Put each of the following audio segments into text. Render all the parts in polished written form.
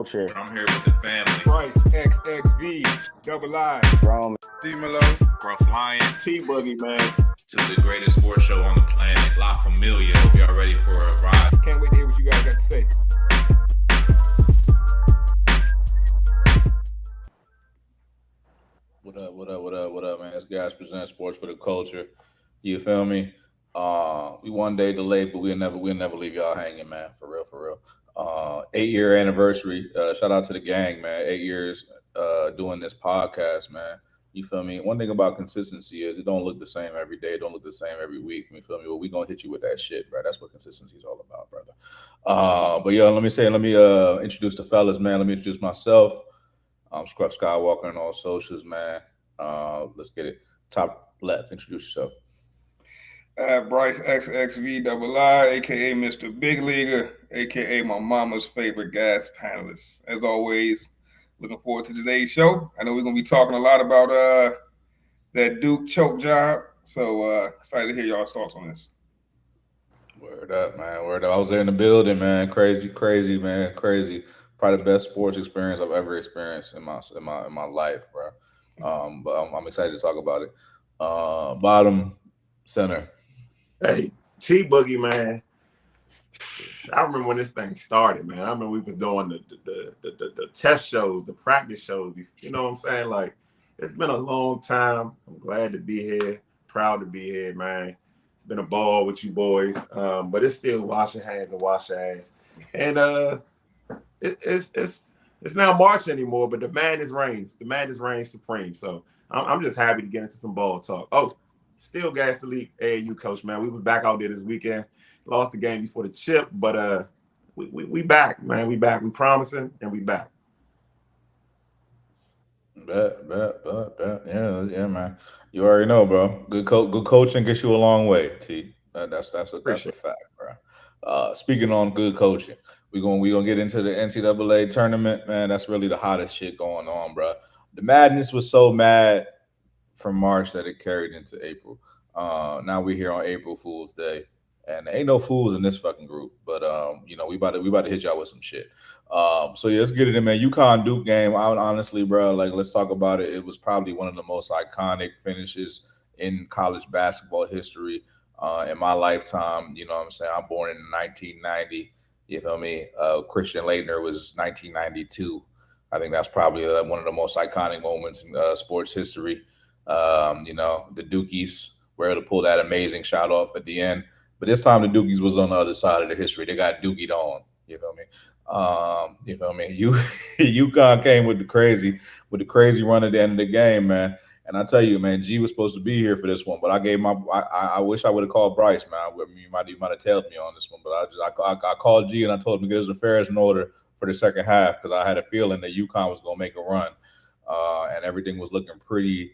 Culture. I'm here with the family. Bryce, XXV, Double I, Rome. D-Melo, Gruff Lion. T-Buggy, man. To the greatest sports show on the planet, La Familia. Hope y'all ready for a ride. Can't wait to hear what you guys got to say. What up, man? This guys present sports for the culture. You feel me? We one day delayed, but we'll never leave y'all hanging, man. For real. 8-year anniversary. Shout out to the gang, man. 8 years doing this podcast, man. You feel me? One thing about consistency is it don't look the same every day. It don't look the same every week. You feel me? Well, we gonna hit you with that shit, bro. That's what consistency is all about, brother. But yo, let me introduce the fellas, man. Let me introduce myself. I'm Scruff Skywalker on all socials, man. Let's get it. Top left, introduce yourself. Bryce, XXV, Double I, a.k.a. Mr. Big Leaguer, a.k.a. my mama's favorite gas panelist. As always, looking forward to today's show. I know we're going to be talking a lot about that Duke choke job, so excited to hear y'all's thoughts on this. Word up, man. Word up. I was there in the building, man. Crazy, man. Crazy. Probably the best sports experience I've ever experienced in my life, bro. But I'm excited to talk about it. Bottom center. Hey, T-Buggy, man. I remember when this thing started, man. I remember we was doing the test shows, the practice shows. You know what I'm saying? Like, it's been a long time. I'm glad to be here. Proud to be here, man. It's been a ball with you boys. But it's still wash your hands and wash your ass. And it's now March anymore, but the madness reigns. The madness reigns supreme. So I'm just happy to get into some ball talk. Oh, still Gas Elite AAU coach, man. We was back out there this weekend. Lost the game before the chip, but we back, man. We back. We promising, and we back. Bet. Yeah, man. You already know, bro. Good coaching gets you a long way, T. That's a fact, bro. Speaking on good coaching, we gonna get into the NCAA tournament, man. That's really the hottest shit going on, bro. The madness was so mad from March that it carried into April. Now we're here on April Fool's Day, and there ain't no fools in this fucking group. But we about to hit y'all with some shit. So yeah, let's get it in, man. UConn Duke game. Honestly, bro, like let's talk about it. It was probably one of the most iconic finishes in college basketball history in my lifetime. You know what I'm saying? I'm born in 1990. You feel me? Christian Laettner was 1992. I think that's probably one of the most iconic moments in sports history. The Dukies were able to pull that amazing shot off at the end. But this time the Dukies was on the other side of the history. They got Dukied on. You feel me? UConn came with the crazy run at the end of the game, man. And I tell you, man, G was supposed to be here for this one, but I wish I would have called Bryce, man. You might have tailed me on this one, but I called G and I told him to get his affairs in order for the second half because I had a feeling that UConn was going to make a run, and everything was looking pretty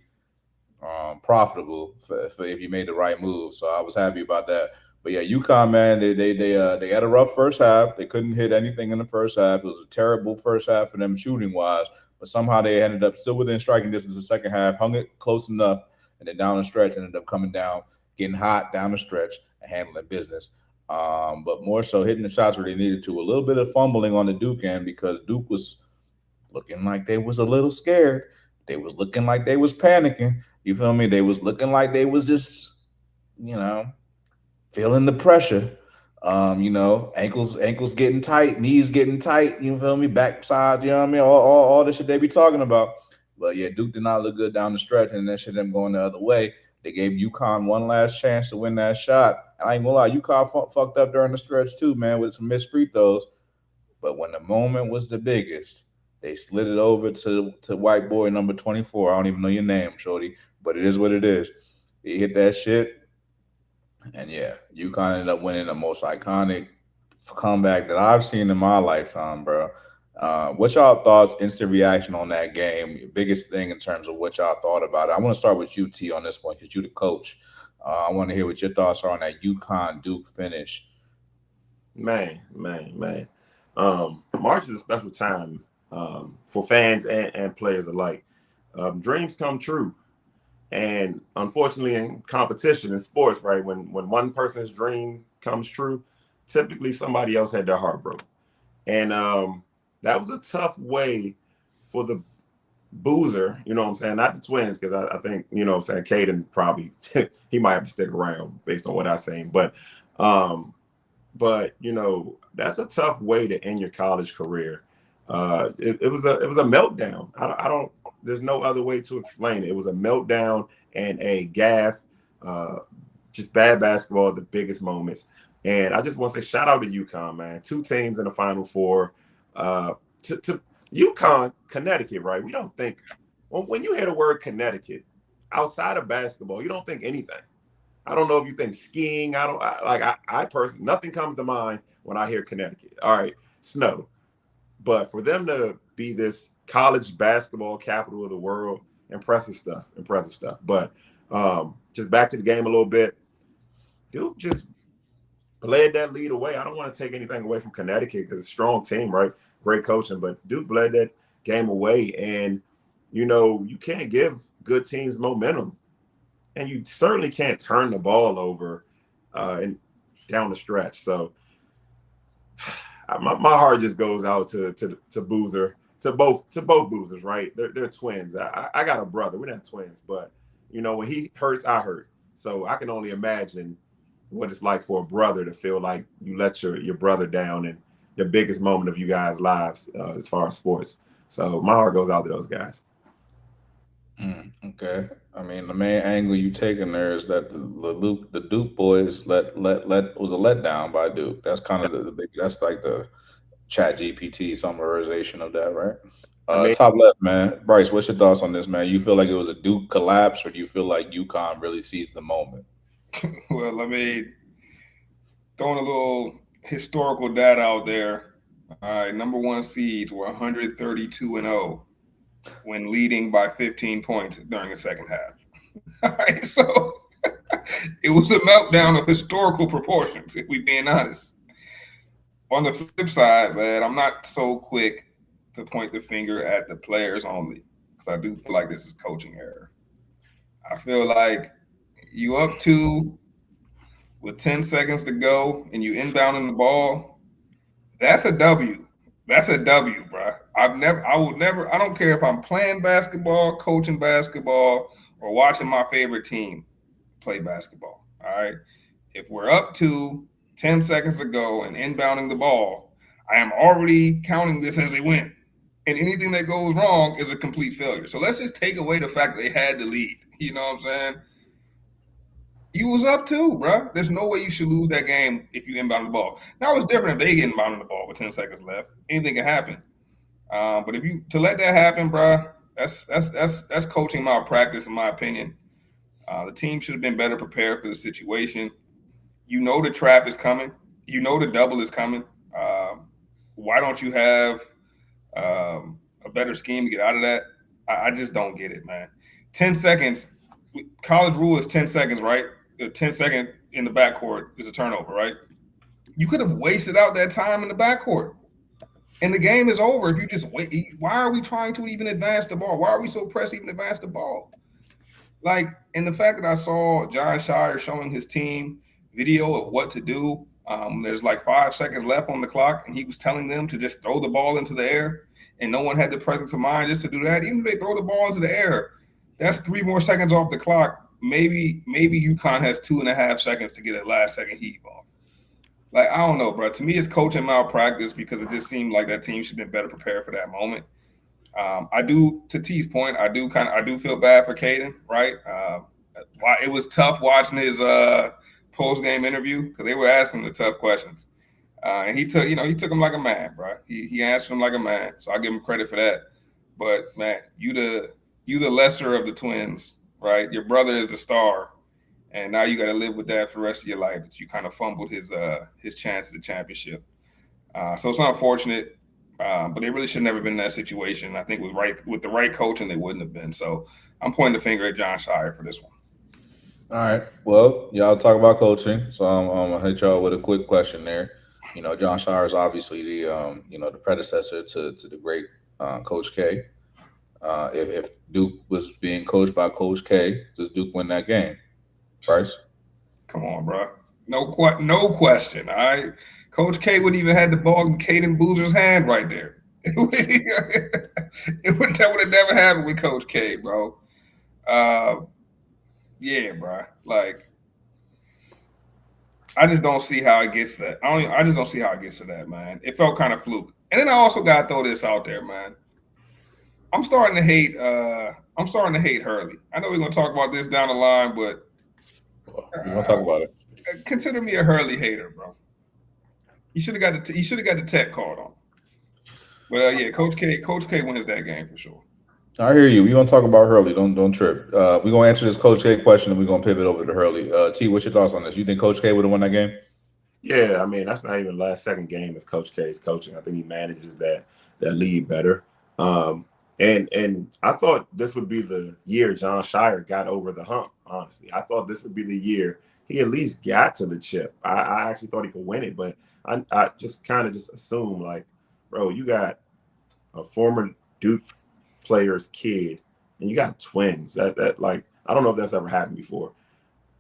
profitable for if you made the right move. So I was happy about that. But yeah, UConn, man, they had a rough first half. They couldn't hit anything in the first half. It was a terrible first half for them shooting wise. But somehow they ended up still within striking distance the second half, hung it close enough, and then down the stretch ended up coming down, getting hot down the stretch and handling business. But more so hitting the shots where they needed to. A little bit of fumbling on the Duke end because Duke was looking like they was a little scared. They was looking like they was panicking. You feel me? They was looking like they was just, feeling the pressure. Ankles getting tight, knees getting tight, you feel me? Backside, you know what I mean? All the shit they be talking about. But yeah, Duke did not look good down the stretch, and that shit them going the other way. They gave UConn one last chance to win that shot. And I ain't gonna lie, UConn fucked up during the stretch too, man, with some missed free throws. But when the moment was the biggest, they slid it over to white boy number 24. I don't even know your name, shorty, but it is what it is. He hit that shit. And yeah, UConn ended up winning the most iconic comeback that I've seen in my lifetime, bro. What's y'all thoughts, instant reaction on that game? Biggest thing in terms of what y'all thought about it. I want to start with you, T, on this one because you're the coach. I want to hear what your thoughts are on that UConn Duke finish. Man. March is a special time for fans and players alike. Dreams come true. And unfortunately, in competition in sports, right, when one person's dream comes true, typically somebody else had their heart broke. And that was a tough way for the Boozer, you know what I'm saying? Not the Twins, because I think, you know what I'm saying, Caden probably he might have to stick around based on what I'm saying. But you know, that's a tough way to end your college career. It was a meltdown. I don't there's no other way to explain it. It was a meltdown and a gaffe, just bad basketball at the biggest moments. And I just want to say shout out to UConn, man. 2 teams in the Final Four. To UConn, Connecticut, right? We don't think when you hear the word Connecticut outside of basketball, you don't think anything. I don't know if you think skiing. I personally, nothing comes to mind when I hear Connecticut. All right, snow. But for them to be this college basketball capital of the world, impressive stuff. But just back to the game a little bit. Duke just bled that lead away. I don't want to take anything away from Connecticut because it's a strong team, right? Great coaching, but Duke bled that game away. And, you know, you can't give good teams momentum. And you certainly can't turn the ball over and down the stretch. So my heart just goes out to Boozer, to both Boozers, right? They're twins. I got a brother. We're not twins, but you know, when he hurts, I hurt. So I can only imagine what it's like for a brother to feel like you let your brother down in the biggest moment of you guys' lives as far as sports. So my heart goes out to those guys. Okay. I mean, the main angle you taking there is that the Duke boys was a letdown by Duke. That's kind of the big. That's like the Chat GPT summarization of that, right? I mean, Top left, man. Bryce, what's your thoughts on this, man? You feel like it was a Duke collapse, or do you feel like UConn really seized the moment? Well, I mean, throwing a little historical data out there. All right, number 1 seeds were 132-0 when leading by 15 points during the second half. All right, so it was a meltdown of historical proportions, if we're being honest. On the flip side, man, I'm not so quick to point the finger at the players only, because I do feel like this is coaching error. I feel like you up 2 with 10 seconds to go and you inbounding the ball. That's a W. That's a W, bro. I don't care if I'm playing basketball, coaching basketball, or watching my favorite team play basketball. All right. If we're up to 10 seconds to go and inbounding the ball, I am already counting this as a win. And anything that goes wrong is a complete failure. So let's just take away the fact that they had the lead. You know what I'm saying? You was up 2, bro. There's no way you should lose that game if you inbound the ball. Now it's different if they get inbounding the ball with 10 seconds left. Anything can happen. But if you to let that happen, bro, that's coaching malpractice, in my opinion. The team should have been better prepared for the situation. You know the trap is coming. You know the double is coming. Why don't you have a better scheme to get out of that? I just don't get it, man. 10 seconds. College rule is 10 seconds, right? The 10-second in the backcourt is a turnover, right? You could have wasted out that time in the backcourt. And the game is over if you just wait. Why are we trying to even advance the ball? Why are we so pressed to even advance the ball? Like, and the fact that I saw John Shire showing his team video of what to do. There's like 5 seconds left on the clock, and he was telling them to just throw the ball into the air, and no one had the presence of mind just to do that. Even if they throw the ball into the air, that's 3 more seconds off the clock. Maybe UConn has 2.5 seconds to get a last second heave off. Like, I don't know, bro. To me, it's coaching malpractice because it just seemed like that team should have been better prepared for that moment. I do, to T's point, I do feel bad for Caden, right? It was tough watching his post-game interview because they were asking him the tough questions. And he took him like a man, bro. He answered him like a man. So I give him credit for that. But man, you the lesser of the twins, right? Your brother is the star, and now you got to live with that for the rest of your life. That you kind of fumbled his chance at the championship. So it's unfortunate, but they really should never been in that situation. I think with the right coaching, they wouldn't have been. So I'm pointing the finger at John Shire for this one. All right. Well, y'all talk about coaching, so I'm gonna hit y'all with a quick question there. You know, John Shire is obviously the the predecessor to the great Coach K. If Duke was being coached by Coach K, does Duke win that game? Bryce? Come on, bro. No question. All right. Coach K wouldn't even had the ball in Caden Boozer's hand right there. That would have never happened with Coach K, bro. Yeah, bro. Like, I just don't see how it gets to that. I just don't see how it gets to that, man. It felt kind of fluke. And then I also gotta throw this out there, man. I'm starting to hate. I'm starting to hate Hurley. I know we're gonna talk about this down the line, but We're gonna talk about it. consider me a Hurley hater, bro. He should have got the tech called on. But yeah, Coach K wins that game for sure. I hear you. We're gonna talk about Hurley. Don't trip. We're gonna answer this Coach K question, and we're gonna pivot over to Hurley. T, what's your thoughts on this? You think Coach K would have won that game? Yeah, I mean that's not even the last second game of Coach K's coaching. I think he manages that lead better. And I thought this would be the year John Shire got over the hump. Honestly, I thought this would be the year he at least got to the chip. I actually thought he could win it, but I just kind of just assumed like, bro, you got a former Duke player's kid, and you got twins. That like I don't know if that's ever happened before.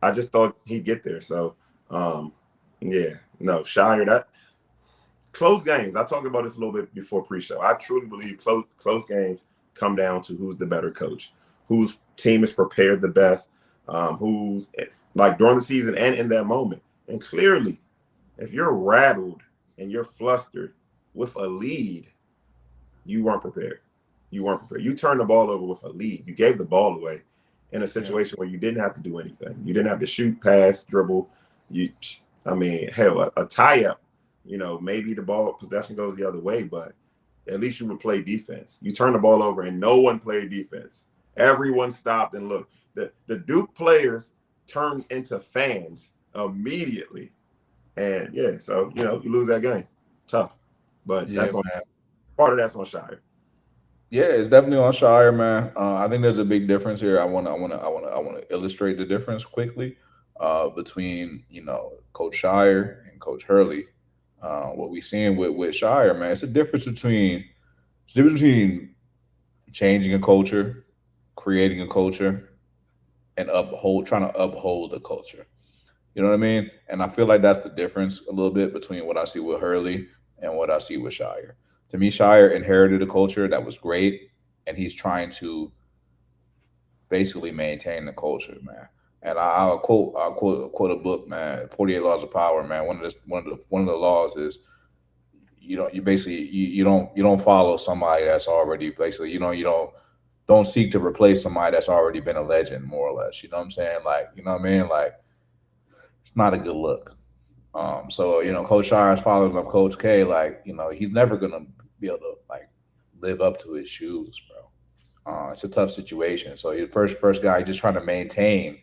I just thought he'd get there. So yeah, no, Shire, that close games. I talked about this a little bit before pre-show. I truly believe close games come down to who's the better coach, whose team is prepared the best, who's like during the season and in that moment. And clearly, if you're rattled and you're flustered with a lead, you weren't prepared. You weren't prepared. You turned the ball over with a lead. You gave the ball away in a situation where you didn't have to do anything. You didn't have to shoot, pass, dribble. I mean, hell, a tie-up, maybe the ball possession goes the other way, but at least you would play defense. You turn the ball over and no one played defense. Everyone stopped and looked. The Duke players turned into fans immediately. And yeah, so you lose that game. Tough. But Yeah, part of that's on Shire. yeah, it's definitely on Shire, man. I think there's a big difference here. I want to illustrate the difference quickly between Coach Shire and Coach Hurley. What we seeing with Shire, man, it's a difference between changing a culture, creating a culture, and trying to uphold the culture. You know what I mean? And I feel like that's the difference a little bit between what I see with Hurley and what I see with Shire. To me, Shire inherited a culture that was great, and he's trying to basically maintain the culture, man. And I'll quote a book, man. 48 Laws of Power, man. One of the laws is you don't follow somebody that's already basically you don't seek to replace somebody that's already been a legend, more or less. You know what I'm saying? Like, you know what I mean? Like, it's not a good look. So Coach Shire is following up Coach K. Like, he's never gonna be able to like live up to his shoes, bro. It's a tough situation. So your first guy just trying to maintain.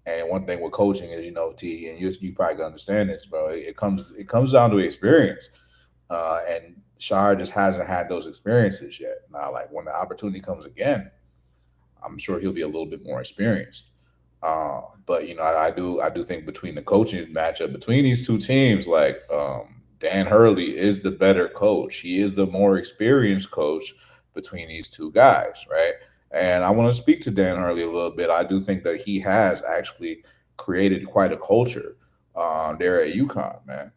And one thing with coaching is, T, and you probably can understand this, bro. It comes down to experience, and Shire just hasn't had those experiences yet. Now, like when the opportunity comes again, I'm sure he'll be a little bit more experienced. But I do think between the coaching matchup between these two teams, like Dan Hurley is the better coach. He is the more experienced coach between these two guys, right? And I want to speak to Dan Hurley a little bit. I do think that he has actually created quite a culture there at UConn, man.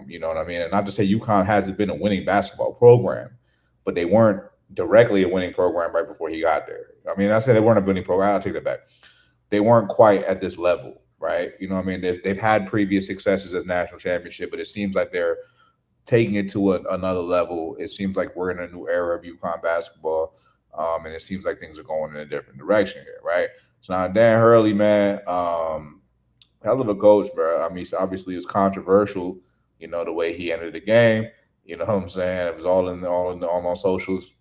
You know what I mean? And not to say UConn hasn't been a winning basketball program, but they weren't directly a winning program right before he got there. I mean, I say they weren't a winning program. I'll take that back. They weren't quite at this level, right? You know what I mean? They've had previous successes at national championship, but it seems like they're taking it to another level. It seems like we're in a new era of UConn basketball, and it seems like things are going in a different direction here, right? So now Dan Hurley, man, hell of a coach, bro. I mean, obviously it was controversial, the way he ended the game. You know what I'm saying? It was all on socials.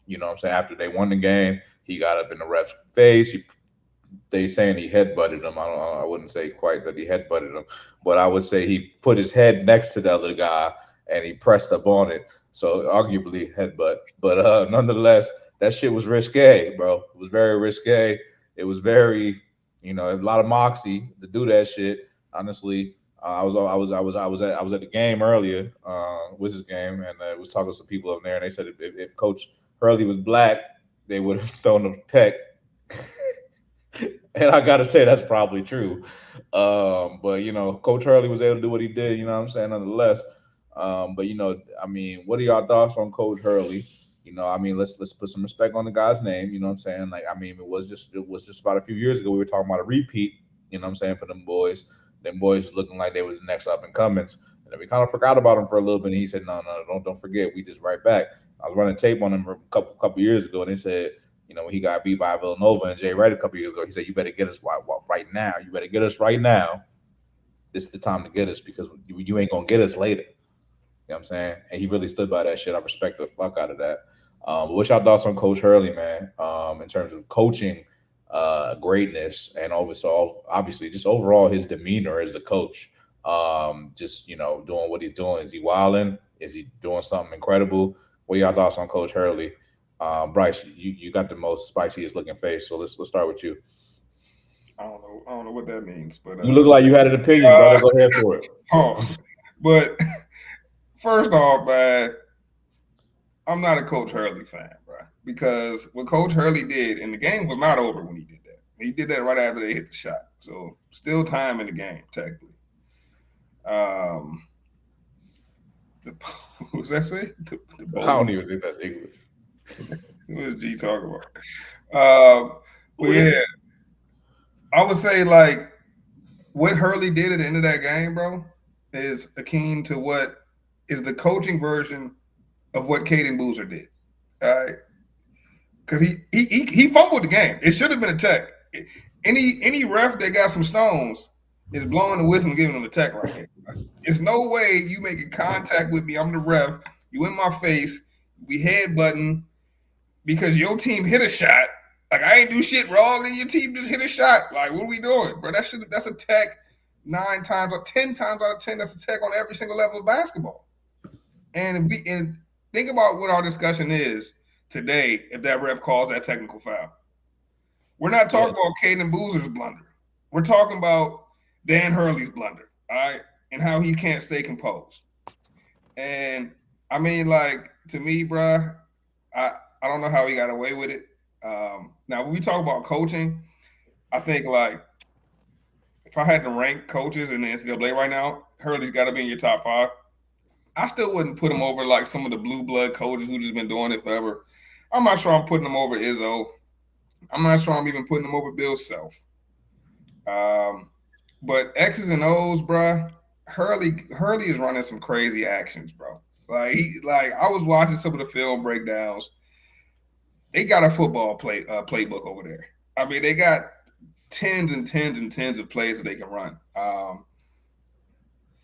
You know what I'm saying? After they won the game, he got up in the ref's face. They saying he headbutted him. I wouldn't say quite that he headbutted him, but I would say he put his head next to the other guy and he pressed up on it. So arguably headbutt. But nonetheless, that shit was risque, bro. It was very risque. It was very, a lot of moxie to do that shit. Honestly, I was at the game earlier, Wizards game, and was talking to some people up there, and they said if Coach Hurley was black, they would have thrown him tech. And I gotta say that's probably true. But Coach Hurley was able to do what he did, you know what I'm saying, nonetheless. But I mean, what are y'all thoughts on Coach Hurley? I mean, let's put some respect on the guy's name. You know what I'm saying? Like, I mean, it was just about a few years ago we were talking about a repeat. You know what I'm saying, for them boys. Them boys looking like they was the next up and comings. And then we kind of forgot about him for a little bit. And he said, no, don't forget. We just right back. I was running tape on him a couple years ago, and they said, when he got beat by Villanova and Jay Wright a couple years ago, he said, you better get us right now. You better get us right now. This is the time to get us, because you ain't going to get us later. You know what I'm saying? And he really stood by that shit. I respect the fuck out of that. But what's your thoughts on Coach Hurley, man, in terms of coaching greatness, and also obviously just overall his demeanor as a coach? Just, doing what he's doing. Is he wilding? Is he doing something incredible? What are your thoughts on Coach Hurley? Bryce, you got the most spiciest looking face, so let's start with you. I don't know what that means, but You look like you had an opinion, brother. Go ahead for it. Pause. But first off, man, I'm not a Coach Hurley fan, bro, because what Coach Hurley did, and the game was not over when he did that. He did that right after they hit the shot, so still time in the game, technically. What was that say? I don't even think that's English. What is G talking about? But yeah, I would say, like, what Hurley did at the end of that game, bro, is akin to what is the coaching version of what Caden Boozer did. All right. Because he fumbled the game. It should have been a tech. Any ref that got some stones is blowing the whistle and giving them a tech right here. There's no way you making contact with me. I'm the ref. You in my face. We headbutting because your team hit a shot. Like, I ain't do shit wrong, and your team just hit a shot. Like, what are we doing, bro? That's a tech 9 times or 10 times out of 10. That's a tech on every single level of basketball. And think about what our discussion is today if that ref calls that technical foul. We're not talking about Caden Boozer's blunder. We're talking about Dan Hurley's blunder, all right, and how he can't stay composed. And I mean, like, to me, bro, I don't know how he got away with it. Now, when we talk about coaching, I think, like, if I had to rank coaches in the NCAA right now, Hurley's got to be in your top 5. I still wouldn't put him over, like, some of the blue blood coaches who just been doing it forever. I'm not sure I'm putting him over Izzo. I'm not sure I'm even putting him over Bill Self. But X's and O's, bro, Hurley is running some crazy actions, bro. Like, I was watching some of the film breakdowns. They got a football playbook over there. I mean, they got tens and tens and tens of plays that they can run.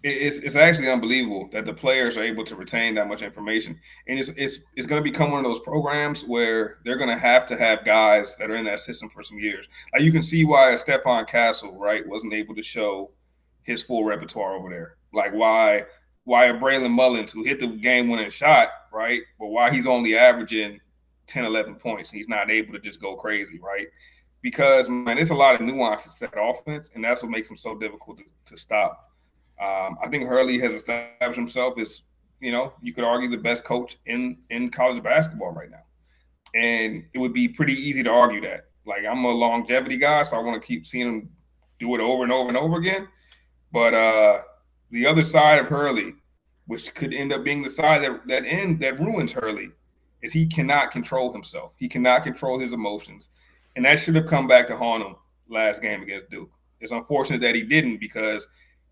It's actually unbelievable that the players are able to retain that much information. And it's going to become one of those programs where they're going to have guys that are in that system for some years. Like, you can see why Stephon Castle, right, wasn't able to show his full repertoire over there. Like, why a Braylon Mullins, who hit the game-winning shot, right, but why he's only averaging 10, 11 points. He's not able to just go crazy, right? Because, man, there's a lot of nuances to that offense, and that's what makes him so difficult to stop. I think Hurley has established himself as, you could argue the best coach in college basketball right now. And it would be pretty easy to argue that. Like, I'm a longevity guy, so I want to keep seeing him do it over and over and over again. But the other side of Hurley, which could end up being the side that ruins Hurley, is he cannot control himself. He cannot control his emotions. And that should have come back to haunt him last game against Duke. It's unfortunate that he didn't, because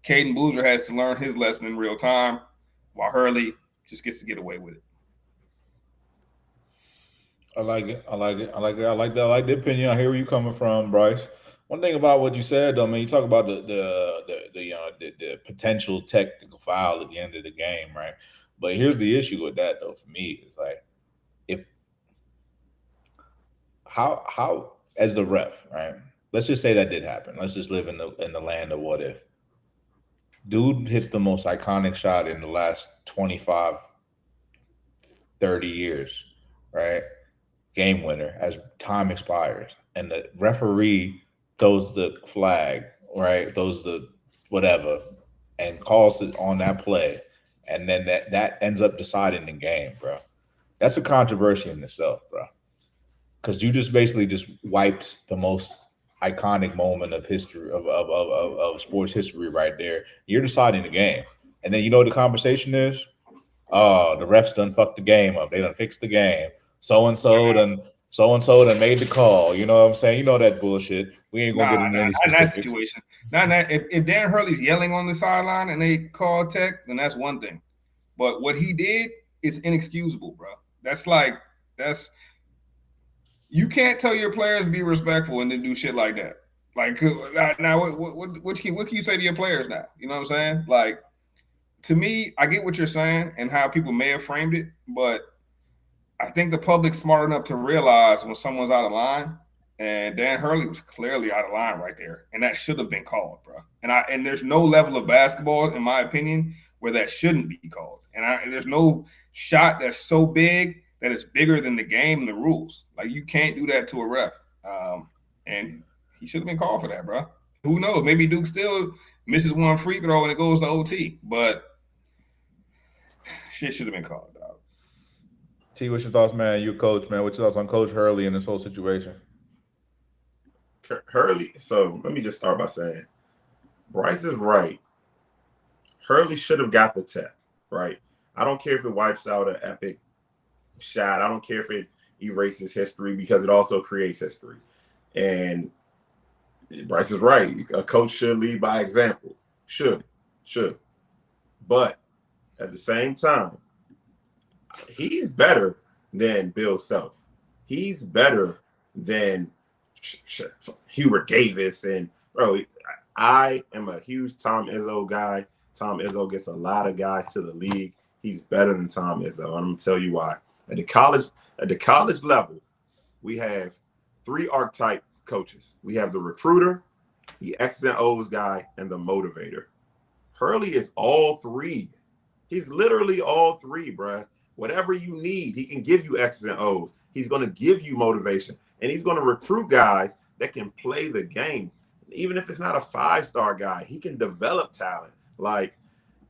Caden Boozer has to learn his lesson in real time, while Hurley just gets to get away with it. I like it. I like the opinion. I hear where you're coming from, Bryce. One thing about what you said, though, man, you talk about the potential technical foul at the end of the game, right? But here's the issue with that, though, for me, is like, how as the ref, right? Let's just say that did happen. Let's just live in the land of what if. Dude hits the most iconic shot in the last 25, 30 years, right? Game winner as time expires. And the referee throws the flag, right? Throws the whatever, and calls it on that play. And then that ends up deciding the game, bro. That's a controversy in itself, bro. Because you just basically just wiped the most iconic moment of history of sports history right there. You're deciding the game, And then you know what the conversation is? Oh, the refs done fucked the game up. They done fixed the game. So and so done made the call. You know what I'm saying? You know that bullshit. We ain't gonna get into any specifics. Not in that situation. Not in that. If Dan Hurley's yelling on the sideline and they call tech, then that's one thing. But what he did is inexcusable, bro. That's you can't tell your players to be respectful and then do shit like that. Like now, what can you say to your players now? You know what I'm saying? Like, to me, I get what you're saying and how people may have framed it, but I think the public's smart enough to realize when someone's out of line, and Dan Hurley was clearly out of line right there, and that should have been called, bro. And there's no level of basketball, in my opinion, where that shouldn't be called. And there's no shot that's so big that it's bigger than the game and the rules. Like, you can't do that to a ref. And he should have been called for that, bro. Who knows? Maybe Duke still misses one free throw and it goes to OT, but shit should have been called, dog. T, what's your thoughts, man? You coach, man. What's your thoughts on Coach Hurley in this whole situation? Hurley, so let me just start by saying, Bryce is right. Hurley should have got the tech, right? I don't care if it wipes out an epic shot. I don't care if it erases history, because it also creates history. And Bryce is right. A coach should lead by example. Should. But at the same time, he's better than Bill Self. He's better than Hubert Davis. And, bro, I am a huge Tom Izzo guy. Tom Izzo gets a lot of guys to the league. He's better than Tom Izzo. I'm going to tell you why. At the college level, we have 3 archetype coaches. We have the recruiter, the X's and O's guy, and the motivator. Hurley is all 3. He's literally all 3, bruh. Whatever you need, he can give you X's and O's. He's going to give you motivation, and he's going to recruit guys that can play the game. Even if it's not a 5-star guy, he can develop talent. Like,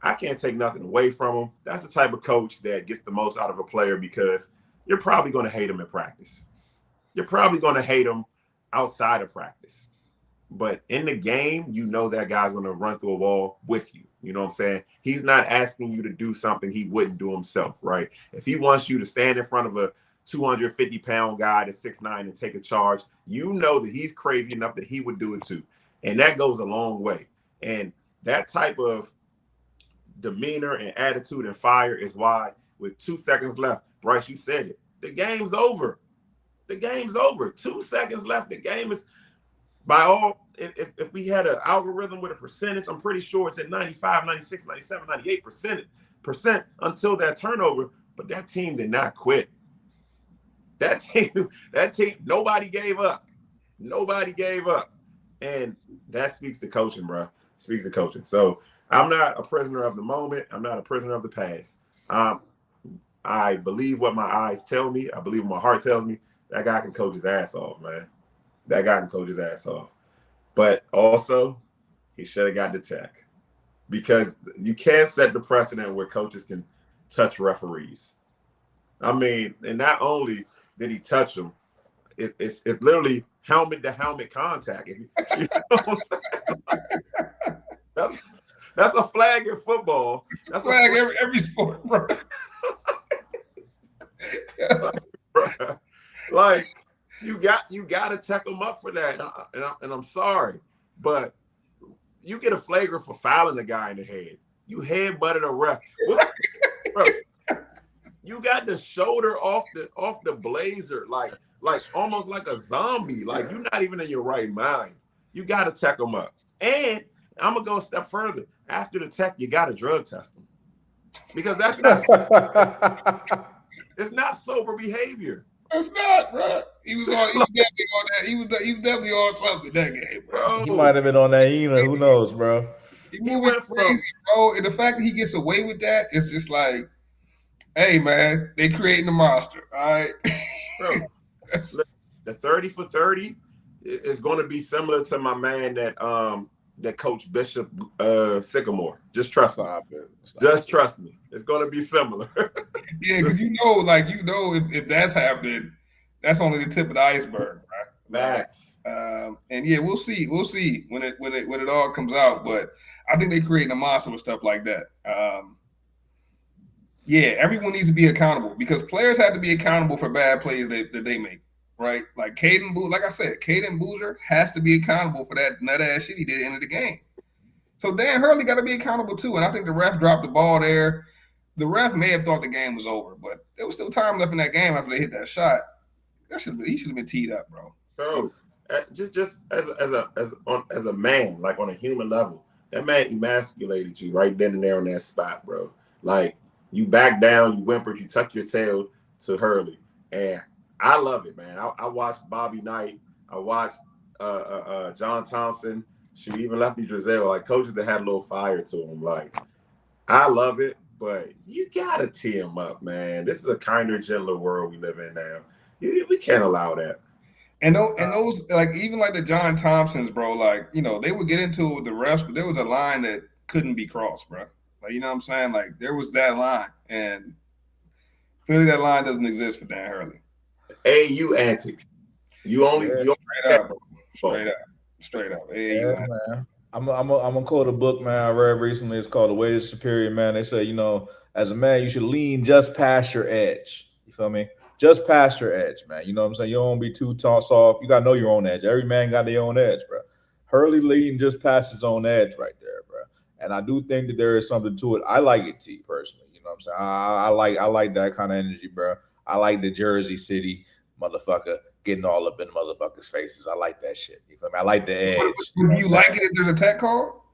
I can't take nothing away from him. That's the type of coach that gets the most out of a player, because you're probably going to hate him in practice. You're probably going to hate him outside of practice. But in the game, you know that guy's going to run through a wall with you. You know what I'm saying? He's not asking you to do something he wouldn't do himself, right? If he wants you to stand in front of a 250-pound guy that's 6'9" and take a charge, you know that he's crazy enough that he would do it too. And that goes a long way. And that type of demeanor and attitude and fire is why, with 2 seconds left, Bryce, you said it, the game's over. The game's over. 2 seconds left. The game is, by all, if we had an algorithm with a percentage, I'm pretty sure it's at 95, 96, 97, 98% until that turnover. But that team did not quit. That team, nobody gave up. Nobody gave up. And that speaks to coaching, bro. Speaks to coaching. So I'm not a prisoner of the moment. I'm not a prisoner of the past. I believe what my eyes tell me. I believe what my heart tells me. That guy can coach his ass off, man. That guy can coach his ass off. But also, he should have got the tech, because you can't set the precedent where coaches can touch referees. I mean, and not only did he touch them, it's literally helmet-to-helmet contact. You know what I'm saying? That's a flag in football. That's a flag every sport, bro. Like, you got to check them up for that, and I'm sorry, but you get a flagrant for fouling the guy in the head. You headbutted a ref. Bro, you got the shoulder off the blazer, like almost like a zombie. Like, you're not even in your right mind. You got to check them up. And I'm gonna go a step further. After the tech, you got to drug test them, because that's not it's not sober behavior. It's not, bro. He was definitely on that. He was definitely on something that game, bro. He might have been on that either. Who knows, bro? He went crazy, bro. And the fact that he gets away with that is just like, hey, man, they creating a monster, all right? Bro, the 30 for 30 is going to be similar to my man that Coach Bishop Sycamore. Just trust me. Just trust me. It's going to be similar. Yeah, because if that's happening, that's only the tip of the iceberg, right? Max. And yeah, we'll see when it all comes out. But I think they're creating a monster with stuff like that. Yeah, everyone needs to be accountable because players have to be accountable for bad plays that they make, right? Like like I said, Caden Boozer has to be accountable for that nut ass shit he did at the end of the game. So Dan Hurley got to be accountable too. And I think the ref dropped the ball there. The ref may have thought the game was over, but there was still time left in that game after they hit that shot. He should have been teed up, bro. Bro, just as a man, like on a human level, that man emasculated you right then and there on that spot, bro. Like you back down, you whimpered, you tuck your tail to Hurley, and I love it, man. I watched Bobby Knight, I watched John Thompson, shoot, even Lefty Drizel, like coaches that had a little fire to them. Like I love it, but you gotta tee him up, man. This is a kinder, gentler world we live in now. We can't allow that. And those like even like the John Thompsons, bro, like, you know, they would get into it with the refs, but there was a line that couldn't be crossed, bro. Like, you know what I'm saying? Like there was that line, and clearly that line doesn't exist for Dan Hurley. AU antics. You only straight up, bro. Straight up. Yeah, man. I'm gonna quote a book, man, I read recently. It's called The Way is Superior, man. They say, you know, as a man, you should lean just past your edge. You feel me? Just past your edge, man. You know what I'm saying? You don't be too soft. You got to know your own edge. Every man got their own edge, bro. Hurley leading just past his own edge right there, bro. And I do think that there is something to it. I like it, T, personally. You know what I'm saying? I like that kind of energy, bro. I like the Jersey City motherfucker getting all up in motherfuckers' faces. I like that shit. You feel me? I like the edge. Do you like it if there's a tech call?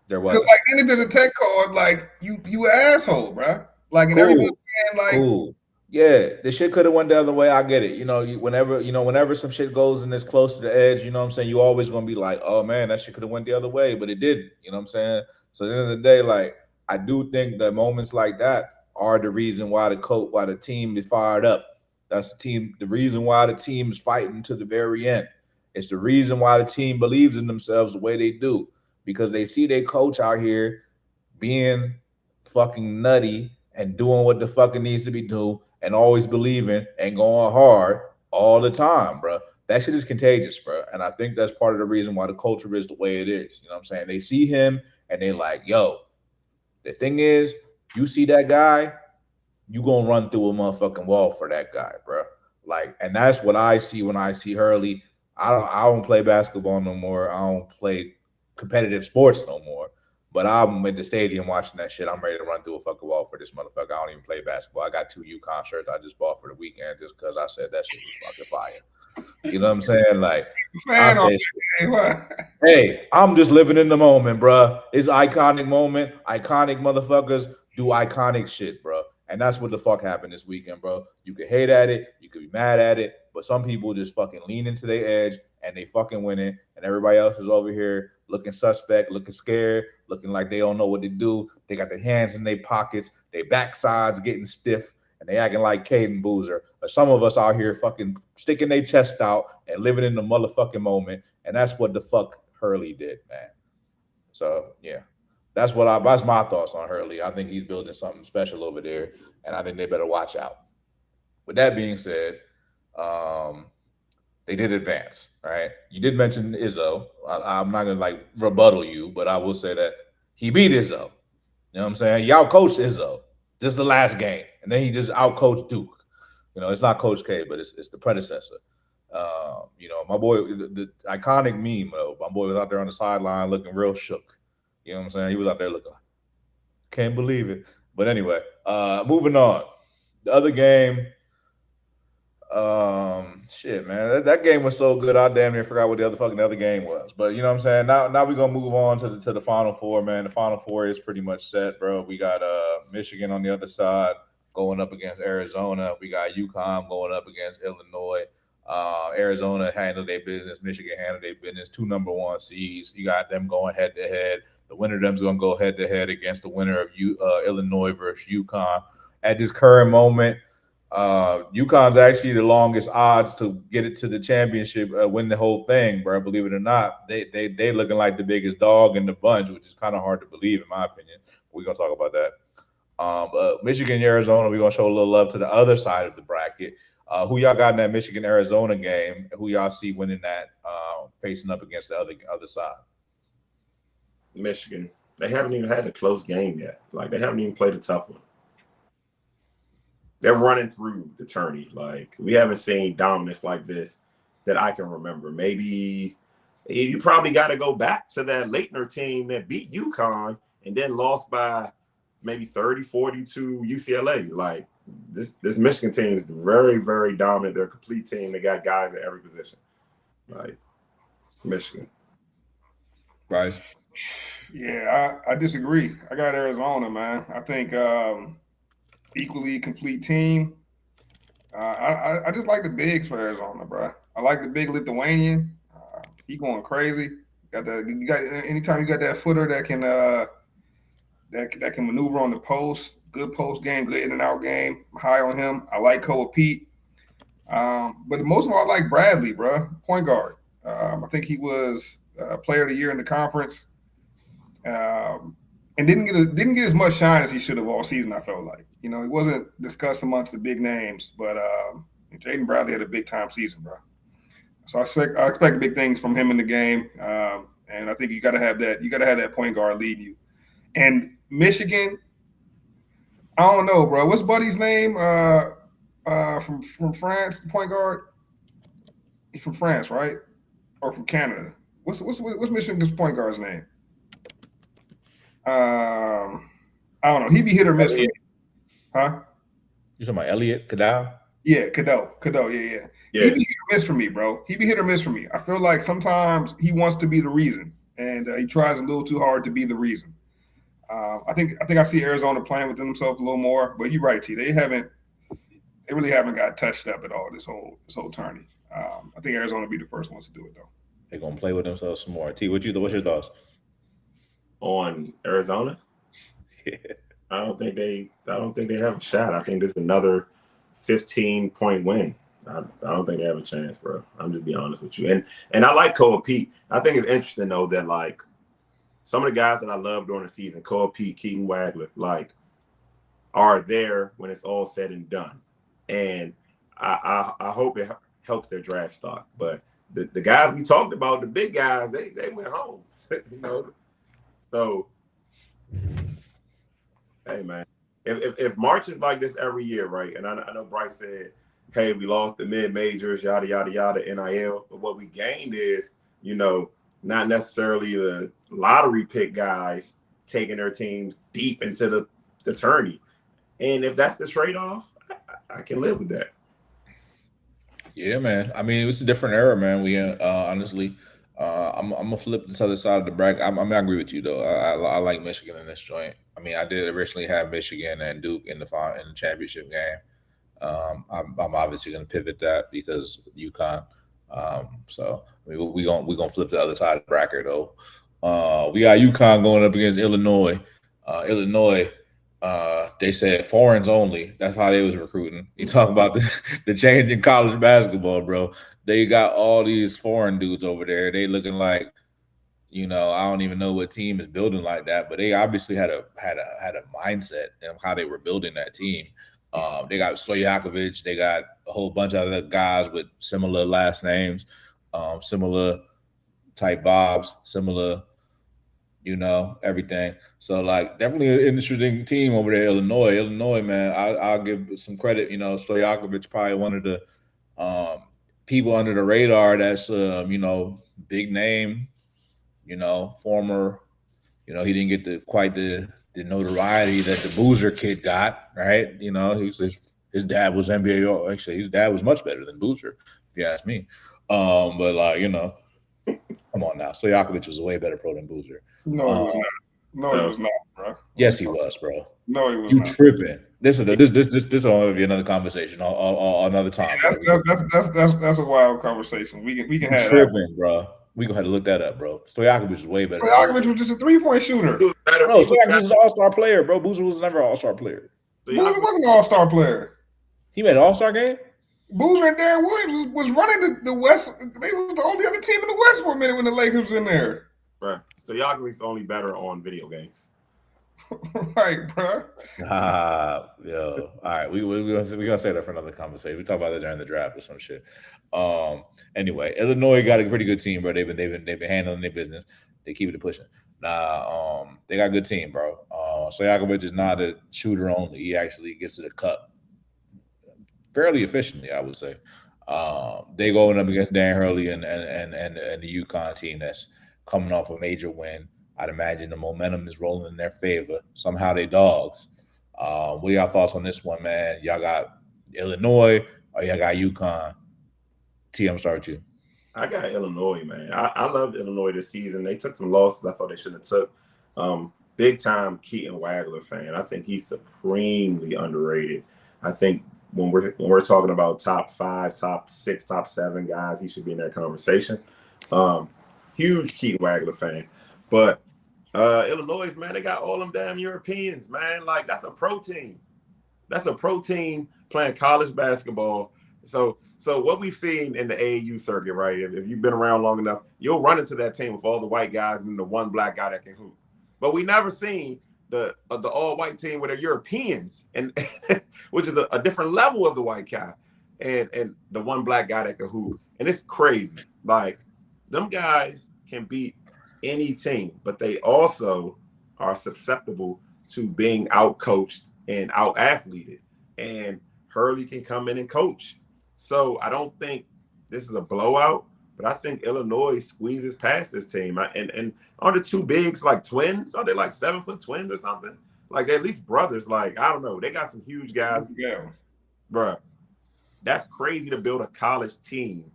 There was. Because like then if there's a tech call, like you an asshole, bro. Like and everyone's saying like. Cool. Yeah, the shit could have went the other way. I get it. You know, whenever some shit goes and it's close to the edge, you know what I'm saying? You always gonna be like, oh man, that shit could have went the other way, but it didn't. You know what I'm saying? So at the end of the day, like I do think that moments like that are the reason why the team is fired up. That's the reason why the team is fighting to the very end. It's the reason why the team believes in themselves the way they do, because they see their coach out here being fucking nutty and doing what the fucking needs to be done. And always believing and going hard all the time, bro. That shit is contagious, bro. And I think that's part of the reason why the culture is the way it is. You know what I'm saying? They see him and they're like, yo, the thing is, you see that guy, you gonna run through a motherfucking wall for that guy, bro. Like, and that's what I see when I see Hurley. I don't play basketball no more. I don't play competitive sports no more. But I'm at the stadium watching that shit. I'm ready to run through a fucking wall for this motherfucker. I don't even play basketball. I got 2 UConn shirts I just bought for the weekend just because I said that shit was fucking fire. You know what I'm saying? Like, hey, I'm just living in the moment, bro. It's iconic moment. Iconic motherfuckers do iconic shit, bro. And that's what the fuck happened this weekend, bro. You could hate at it. You could be mad at it. But some people just fucking lean into their edge and they fucking win it. And everybody else is over here looking suspect, looking scared, looking like they don't know what to do. They got their hands in their pockets, their backsides getting stiff, and they acting like Caden Boozer. But some of us out here fucking sticking their chest out and living in the motherfucking moment. And that's what the fuck Hurley did, man. So, yeah. That's my thoughts on Hurley. I think he's building something special over there, and I think they better watch out. With that being said, they did advance, right? You did mention Izzo. I'm not gonna like rebuttal you, but I will say that he beat Izzo. You know what I'm saying? He outcoached Izzo just the last game, and then he just outcoached Duke. You know, it's not Coach K, but it's the predecessor. You know, my boy, the iconic meme, though. My boy was out there on the sideline looking real shook. You know what I'm saying? He was out there looking, can't believe it. But anyway, moving on. The other game. Shit, man, that game was so good. I damn near forgot what the other game was. But you know what I'm saying. Now we're gonna move on to the Final Four, man. The Final Four is pretty much set, bro. We got Michigan on the other side going up against Arizona. We got UConn going up against Illinois. Arizona handled their business. Michigan handled their business. 2 number 1 seeds. You got them going head to head. The winner of them's gonna go head to head against the winner of Illinois versus UConn. At this current moment, UConn's actually the longest odds to get it to the championship, win the whole thing, bro. Believe it or not, they looking like the biggest dog in the bunch, which is kind of hard to believe, in my opinion. We're gonna talk about that. Michigan, Arizona, we're gonna show a little love to the other side of the bracket. Who y'all got in that Michigan Arizona game? Who y'all see winning that, facing up against the other side? Michigan. They haven't even had a close game yet. Like they haven't even played a tough one. They're running through the tourney. Like we haven't seen dominance like this that I can remember. Maybe you probably got to go back to that Leitner team that beat UConn and then lost by maybe 30-40 to UCLA. Like this Michigan team is very, very dominant. They're a complete team. They got guys at every position. Like Michigan. Bryce? Yeah, I disagree. I got Arizona, man. I think equally complete team. I just like the bigs for Arizona, bro. I like the big Lithuanian. He going crazy. You got anytime you got that footer that can that can maneuver on the post, good post game, good in and out game. I'm high on him. I like Koa Pete. But most of all, I like Bradley, bro. Point guard. I think he was player of the year in the conference. And didn't get as much shine as he should have all season. I felt like, he wasn't discussed amongst the big names, but Jaden Bradley had a big time season, bro. So I expect big things from him in the game, and I think you got to have that. You got to have that point guard lead you. And Michigan, I don't know, bro. What's Buddy's name? From France, the point guard. He's from France, right? Or from Canada? What's Michigan's point guard's name? I don't know. He be hit or miss for me. Huh? You talking about Elliot Cadell? Yeah, Cadell. Yeah. He be hit or miss for me, bro. He be hit or miss for me. I feel like sometimes he wants to be the reason, and he tries a little too hard to be the reason. I think I see Arizona playing within themselves a little more, but you're right, T. They really haven't got touched up at all this whole tourney. I think Arizona will be the first ones to do it though. They're gonna play with themselves some more. T, what's your thoughts on Arizona? Yeah. I don't think they have a shot. I think this is another 15-point win. I don't think they have a chance, bro. I'm just being honest with you. And I like Koa Pete. I think it's interesting though that like some of the guys that I love during the season, Koa Pete, Keaton Wagler, like are there when it's all said and done. And I hope it helps their draft stock. But the guys we talked about, the big guys, they went home. So, hey, man, if March is like this every year, right, and I know Bryce said, hey, we lost the mid-majors, yada, yada, yada, NIL, but what we gained is, not necessarily the lottery pick guys taking their teams deep into the tourney. And if that's the trade-off, I can live with that. Yeah, man. I mean, it's a different era, man. We honestly, I'm gonna flip this other side of the bracket. I agree with you though. I like Michigan in this joint. I mean, I did originally have Michigan and Duke in the championship game. I'm obviously gonna pivot that because UConn. So I mean, we gonna flip the other side of the bracket though. We got UConn going up against Illinois. Illinois. They said foreigners only. That's how they was recruiting. You talk about the change in college basketball, bro. They got all these foreign dudes over there. They looking like, I don't even know what team is building like that, but they obviously had a mindset in how they were building that team. They got Stojakovic. They got a whole bunch of other guys with similar last names, similar type vibes, similar. Everything. So, like, definitely an interesting team over there, Illinois. Illinois, man, I'll give some credit. Stojakovic probably one of the people under the radar that's, big name, former, he didn't get quite the notoriety that the Boozer kid got, right? His dad was NBA. Actually, his dad was much better than Boozer, if you ask me. But, like, come on now. Stojakovic was a way better pro than Boozer. No, he was not. No, he was not, bro. Yes, he was, bro. No, he was you not. You tripping. This will be another conversation another time. That's a wild conversation. We can have tripping, bro. We gonna have to look that up, bro. Stojakovic is way better. Stojakovic was just a 3-point shooter. No, Stojakovic was an all-star player, bro. Boozer was never an all-star player. Boozer wasn't an all-star player. He made an all-star game? Boozer and Darren Williams was running the West. They was the only other team in the West for a minute when the Lakers was in there. Right. Stojakovic's only better on video games. Right, bro. Yo. All right, we gonna say that for another conversation. We talk about that during the draft or some shit. Anyway, Illinois got a pretty good team, bro. They've been handling their business. They keep it pushing. They got a good team, bro. Stojakovic is not a shooter only. He actually gets to the cup fairly efficiently, I would say. They going up against Dan Hurley and the UConn team that's coming off a major win. I'd imagine the momentum is rolling in their favor. Somehow they dogs. What are y'all thoughts on this one, man? Y'all got Illinois or y'all got UConn? T, I'm start with you. I got Illinois, man. I loved Illinois this season. They took some losses I thought they shouldn't have took. Big time Keaton Wagler fan. I think he's supremely underrated. I think when we're talking about top 5, top 6, top 7 guys, he should be in that conversation. Huge Keaton Wagler fan. But Illinois, man, they got all them damn Europeans, man. Like, that's a pro team. That's a pro team playing college basketball. So what we've seen in the AAU circuit, right? If you've been around long enough, you'll run into that team with all the white guys and the one black guy that can hoop. But we never seen the all-white team where they're Europeans, and which is a different level of the white guy, and the one black guy that can hoop. And it's crazy. Like, them guys can beat any team, but they also are susceptible to being out-coached and out-athleted. And Hurley can come in and coach. So I don't think this is a blowout, but I think Illinois squeezes past this team. And are the two bigs like twins? Are they like 7-foot twins or something? Like, they're at least brothers. Like, I don't know. They got some huge guys. Yeah. Bruh, that's crazy to build a college team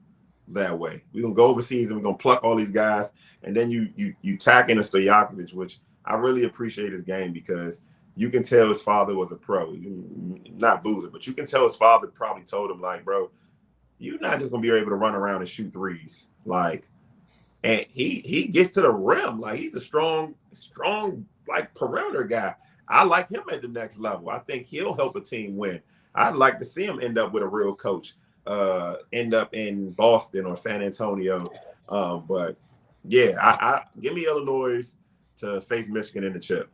that way. We're going to go overseas and we're going to pluck all these guys. And then you tack in a Stojakovic, which I really appreciate his game because you can tell his father was a pro. He's not Boozer, but you can tell his father probably told him, like, bro, you're not just gonna be able to run around and shoot threes. Like, and he gets to the rim. Like, he's a strong, like, perimeter guy. I like him at the next level. I think he'll help a team win. I'd like to see him end up with a real coach, end up in Boston or San Antonio. But yeah, I give me Illinois to face Michigan in the chip.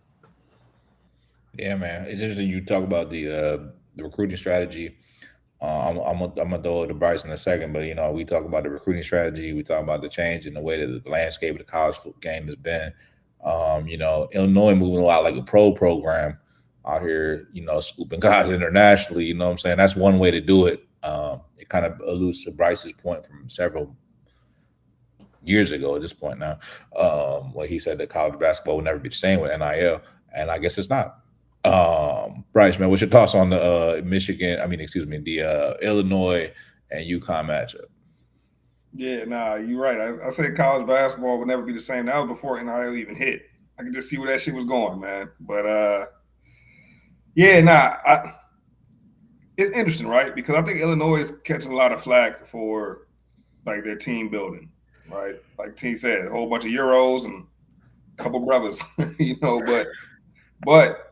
Yeah, man. It's interesting you talk about the recruiting strategy. I'm gonna throw it to Bryce in a second, but we talk about the recruiting strategy. We talk about the change in the way that the landscape of the college game has been. Illinois moving a lot like a pro program out here. Scooping guys internationally. You know what I'm saying? That's one way to do it. It kind of alludes to Bryce's point from several years ago at this point now, where he said that college basketball will never be the same with NIL, and I guess it's not. Bryce, man, what's your thoughts on the the Illinois and UConn matchup? Yeah, nah, you're right. I said college basketball would never be the same. That was before NIL even hit. I could just see where that shit was going, man. But it's interesting, right? Because I think Illinois is catching a lot of flack for like their team building, right? Like T said, a whole bunch of Euros and a couple brothers, but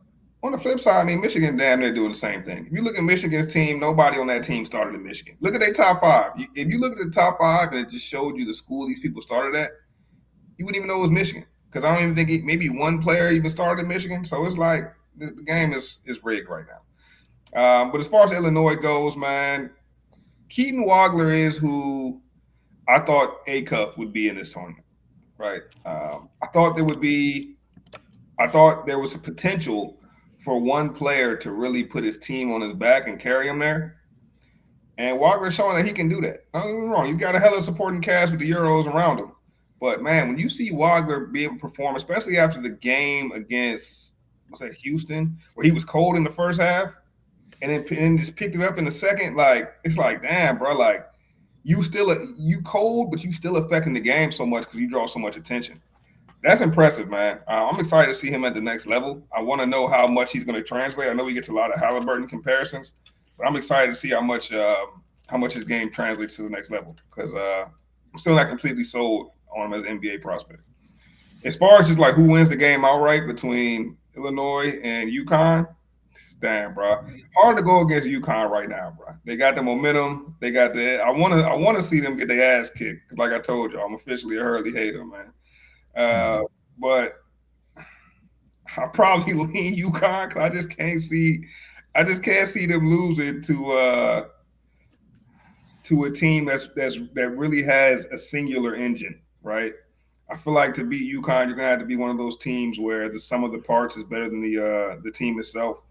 on the flip side, I mean, Michigan damn near doing the same thing. If you look at Michigan's team, nobody on that team started in Michigan. Look at their top 5. If you look at the top 5 and it just showed you the school these people started at, you wouldn't even know it was Michigan. Because I don't even think maybe one player even started in Michigan. So it's like the game is rigged right now. But as far as Illinois goes, man, Keaton Wagler is who I thought A-Cuff would be in this tournament, right? I thought there was a potential for one player to really put his team on his back and carry him there. And Wagler's showing that he can do that. Don't get me wrong. He's got a hella supporting cast with the Euros around him. But, man, when you see Wagler be able to perform, especially after the game against, Houston, where he was cold in the first half and then just picked it up in the second, like, it's like, damn, bro, like, you cold, but you still affecting the game so much because you draw so much attention. That's impressive, man. I'm excited to see him at the next level. I want to know how much he's going to translate. I know he gets a lot of Halliburton comparisons, but I'm excited to see how much his game translates to the next level because I'm still not completely sold on him as an NBA prospect. As far as just like who wins the game outright between Illinois and UConn, damn, bro, hard to go against UConn right now, bro. They got the momentum. They got the. I want to see them get their ass kicked because, like I told you, I'm officially a Hurley hater, man. But I probably lean UConn because I just can't see them losing to a team that really has a singular engine, right? I feel like to beat UConn, you're gonna have to be one of those teams where the sum of the parts is better than the team itself.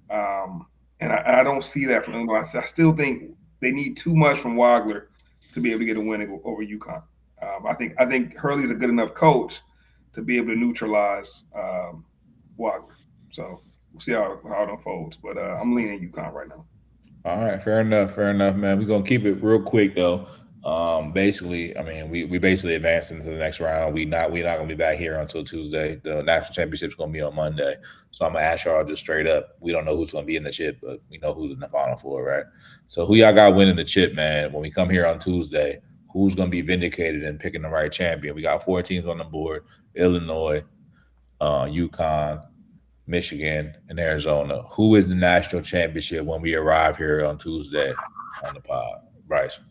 And I don't see that from Illinois. I still think they need too much from Wagler to be able to get a win over UConn. I think Hurley's a good enough coach to be able to neutralize Wagler. So we'll see how it unfolds. But I'm leaning UConn right now. All right, fair enough, man. We're gonna keep it real quick though. Basically, I mean, we basically advanced into the next round. We're not gonna be back here until Tuesday. The national championship's gonna be on Monday. So I'm gonna ask y'all just straight up. We don't know who's gonna be in the chip, but we know who's in the final four, right? So who y'all got winning the chip, man? When we come here on Tuesday, who's gonna be vindicated in picking the right champion? We got 4 teams on the board: Illinois, UConn, Michigan, and Arizona. Who is the national championship when we arrive here on Tuesday on the pod? Bryce.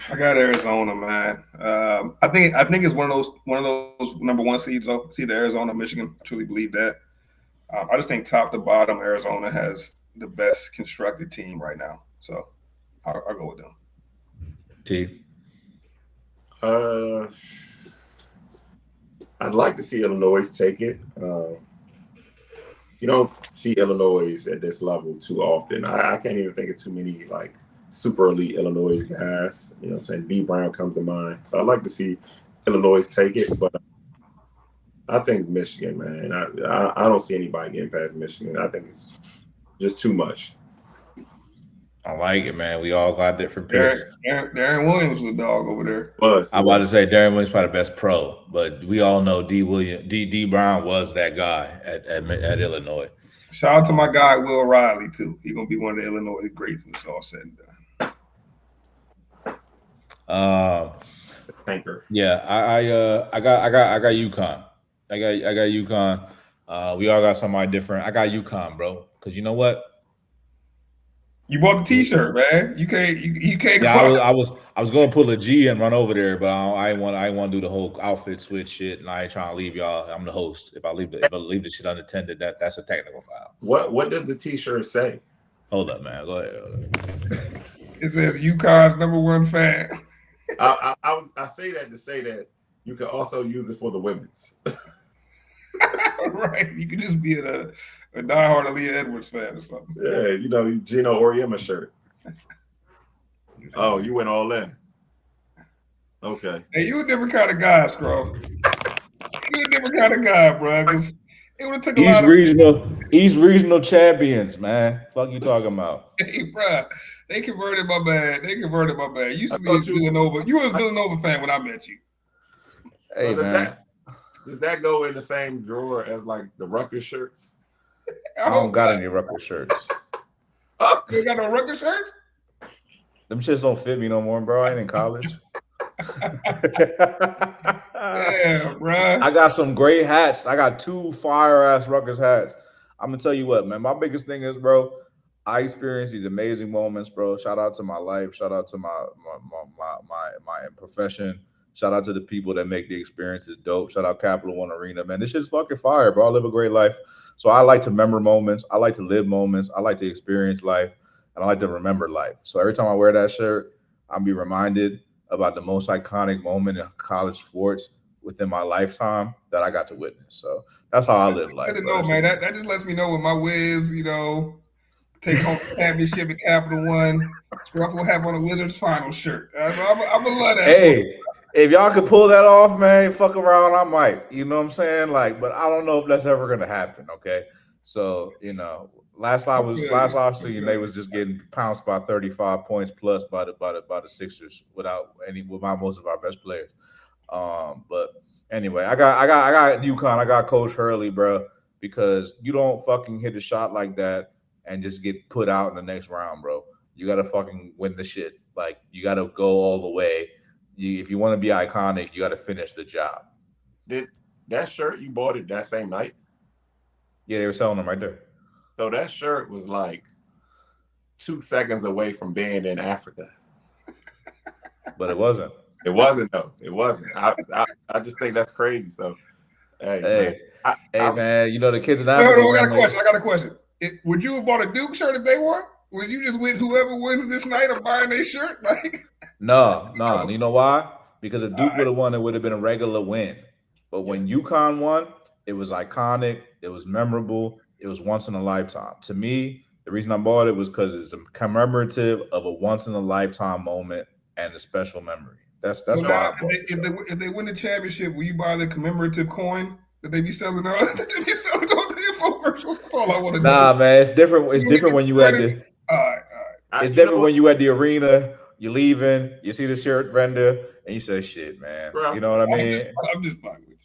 I got Arizona, man. I think it's one of those number one seeds. Though. It's either Arizona or Michigan. I truly believe that. I just think top to bottom, Arizona has the best constructed team right now. So I'll go with them. T. I'd like to see Illinois take it. You don't see Illinois at this level too often. I can't even think of too many like super elite Illinois guys. You know what I'm saying? B. Brown comes to mind. So I'd like to see Illinois take it, but I think Michigan, man. I don't see anybody getting past Michigan. I think it's just too much. I like it, man. We all got different picks. Darren Williams was a dog over there. I'm about to say Darren Williams probably the best pro, but we all know D. Brown was that guy at Illinois. Shout out to my guy Will Riley too. He's gonna be one of the Illinois greats when it's all said and done. Tanker. Yeah, I got UConn. I got UConn. We all got somebody different. I got UConn, bro. Because you know what? You bought the T-shirt, man. You can't. Yeah, I was gonna pull a G and run over there, but I want to do the whole outfit switch shit, and I ain't trying to leave y'all. I'm the host. If I leave the shit unattended, that's a technical foul. What does the T-shirt say? Hold up, man. Go ahead. It says UConn's #1 fan. I say that to say that you can also use it for the women's. Right. You could just be a diehard Aaliyah Edwards fan or something. Yeah, you know, Gino Oriema shirt. Oh, you went all in. Okay. Hey, you a different kind of guy, Scruff. You a different kind of guy, bro. Because it would have took a lot East regional champions, man. Fuck you talking about? Hey, bro. They converted my man. You used to be a Villanova. You was a Villanova fan when I met you. Hey, man. Does that go in the same drawer as like the Rutgers shirts? I don't got any Rutgers shirts. You got no Rutgers shirts? Them shits don't fit me no more, bro. I ain't in college. Yeah, bro. I got some great hats. I got 2 fire-ass Rutgers hats. I'm going to tell you what, man. My biggest thing is, bro, I experienced these amazing moments, bro. Shout out to my life. Shout out to my profession. Shout out to the people that make the experiences dope. Shout out Capital One Arena, man. This shit's fucking fire, bro. I live a great life. So I like to remember moments. I like to live moments. I like to experience life. And I like to remember life. So every time I wear that shirt, I'll be reminded about the most iconic moment in college sports within my lifetime that I got to witness. So that's how I live life. I didn't know, man. That just lets me know when my Wiz, take home the championship at Capital One. Scruff will have on a Wizards final shirt. I'm gonna love that. Hey. If y'all could pull that off, man, fuck around, I might. You know what I'm saying? Like, but I don't know if that's ever gonna happen. Okay, so last I seen, they was just getting pounced by 35 points plus by the Sixers with most of our best players. But anyway, I got UConn. I got Coach Hurley, bro, because you don't fucking hit a shot like that and just get put out in the next round, bro. You gotta fucking win the shit. Like, you gotta go all the way. If you want to be iconic, you got to finish the job. Did that shirt you bought it that same night? Yeah, they were selling them right there. So that shirt was like 2 seconds away from being in Africa. But it wasn't. It wasn't though. It wasn't. I just think that's crazy. So hey. Hey man, you know the kids in Hold Africa. on, I got a question. Would you have bought a Duke shirt if they won? Would you just with whoever wins this night of buying their shirt? Like, No. You know why? Because if Duke right. would have won, it would have been a regular win. But when UConn won, it was iconic. It was memorable. It was once in a lifetime. To me, the reason I bought it was because it's a commemorative of a once in a lifetime moment and a special memory. That's why I bought it. If they win the championship, will you buy the commemorative coin that they be selling out? That they be selling on the infomercials. That's all I want to know. Nah, man, it's different. It's different when you at the. All right. It's different when you at the arena. You're leaving. You see the shirt vendor, and you say, "Shit, man." Bro, you know what I mean? I'm just fucking with you.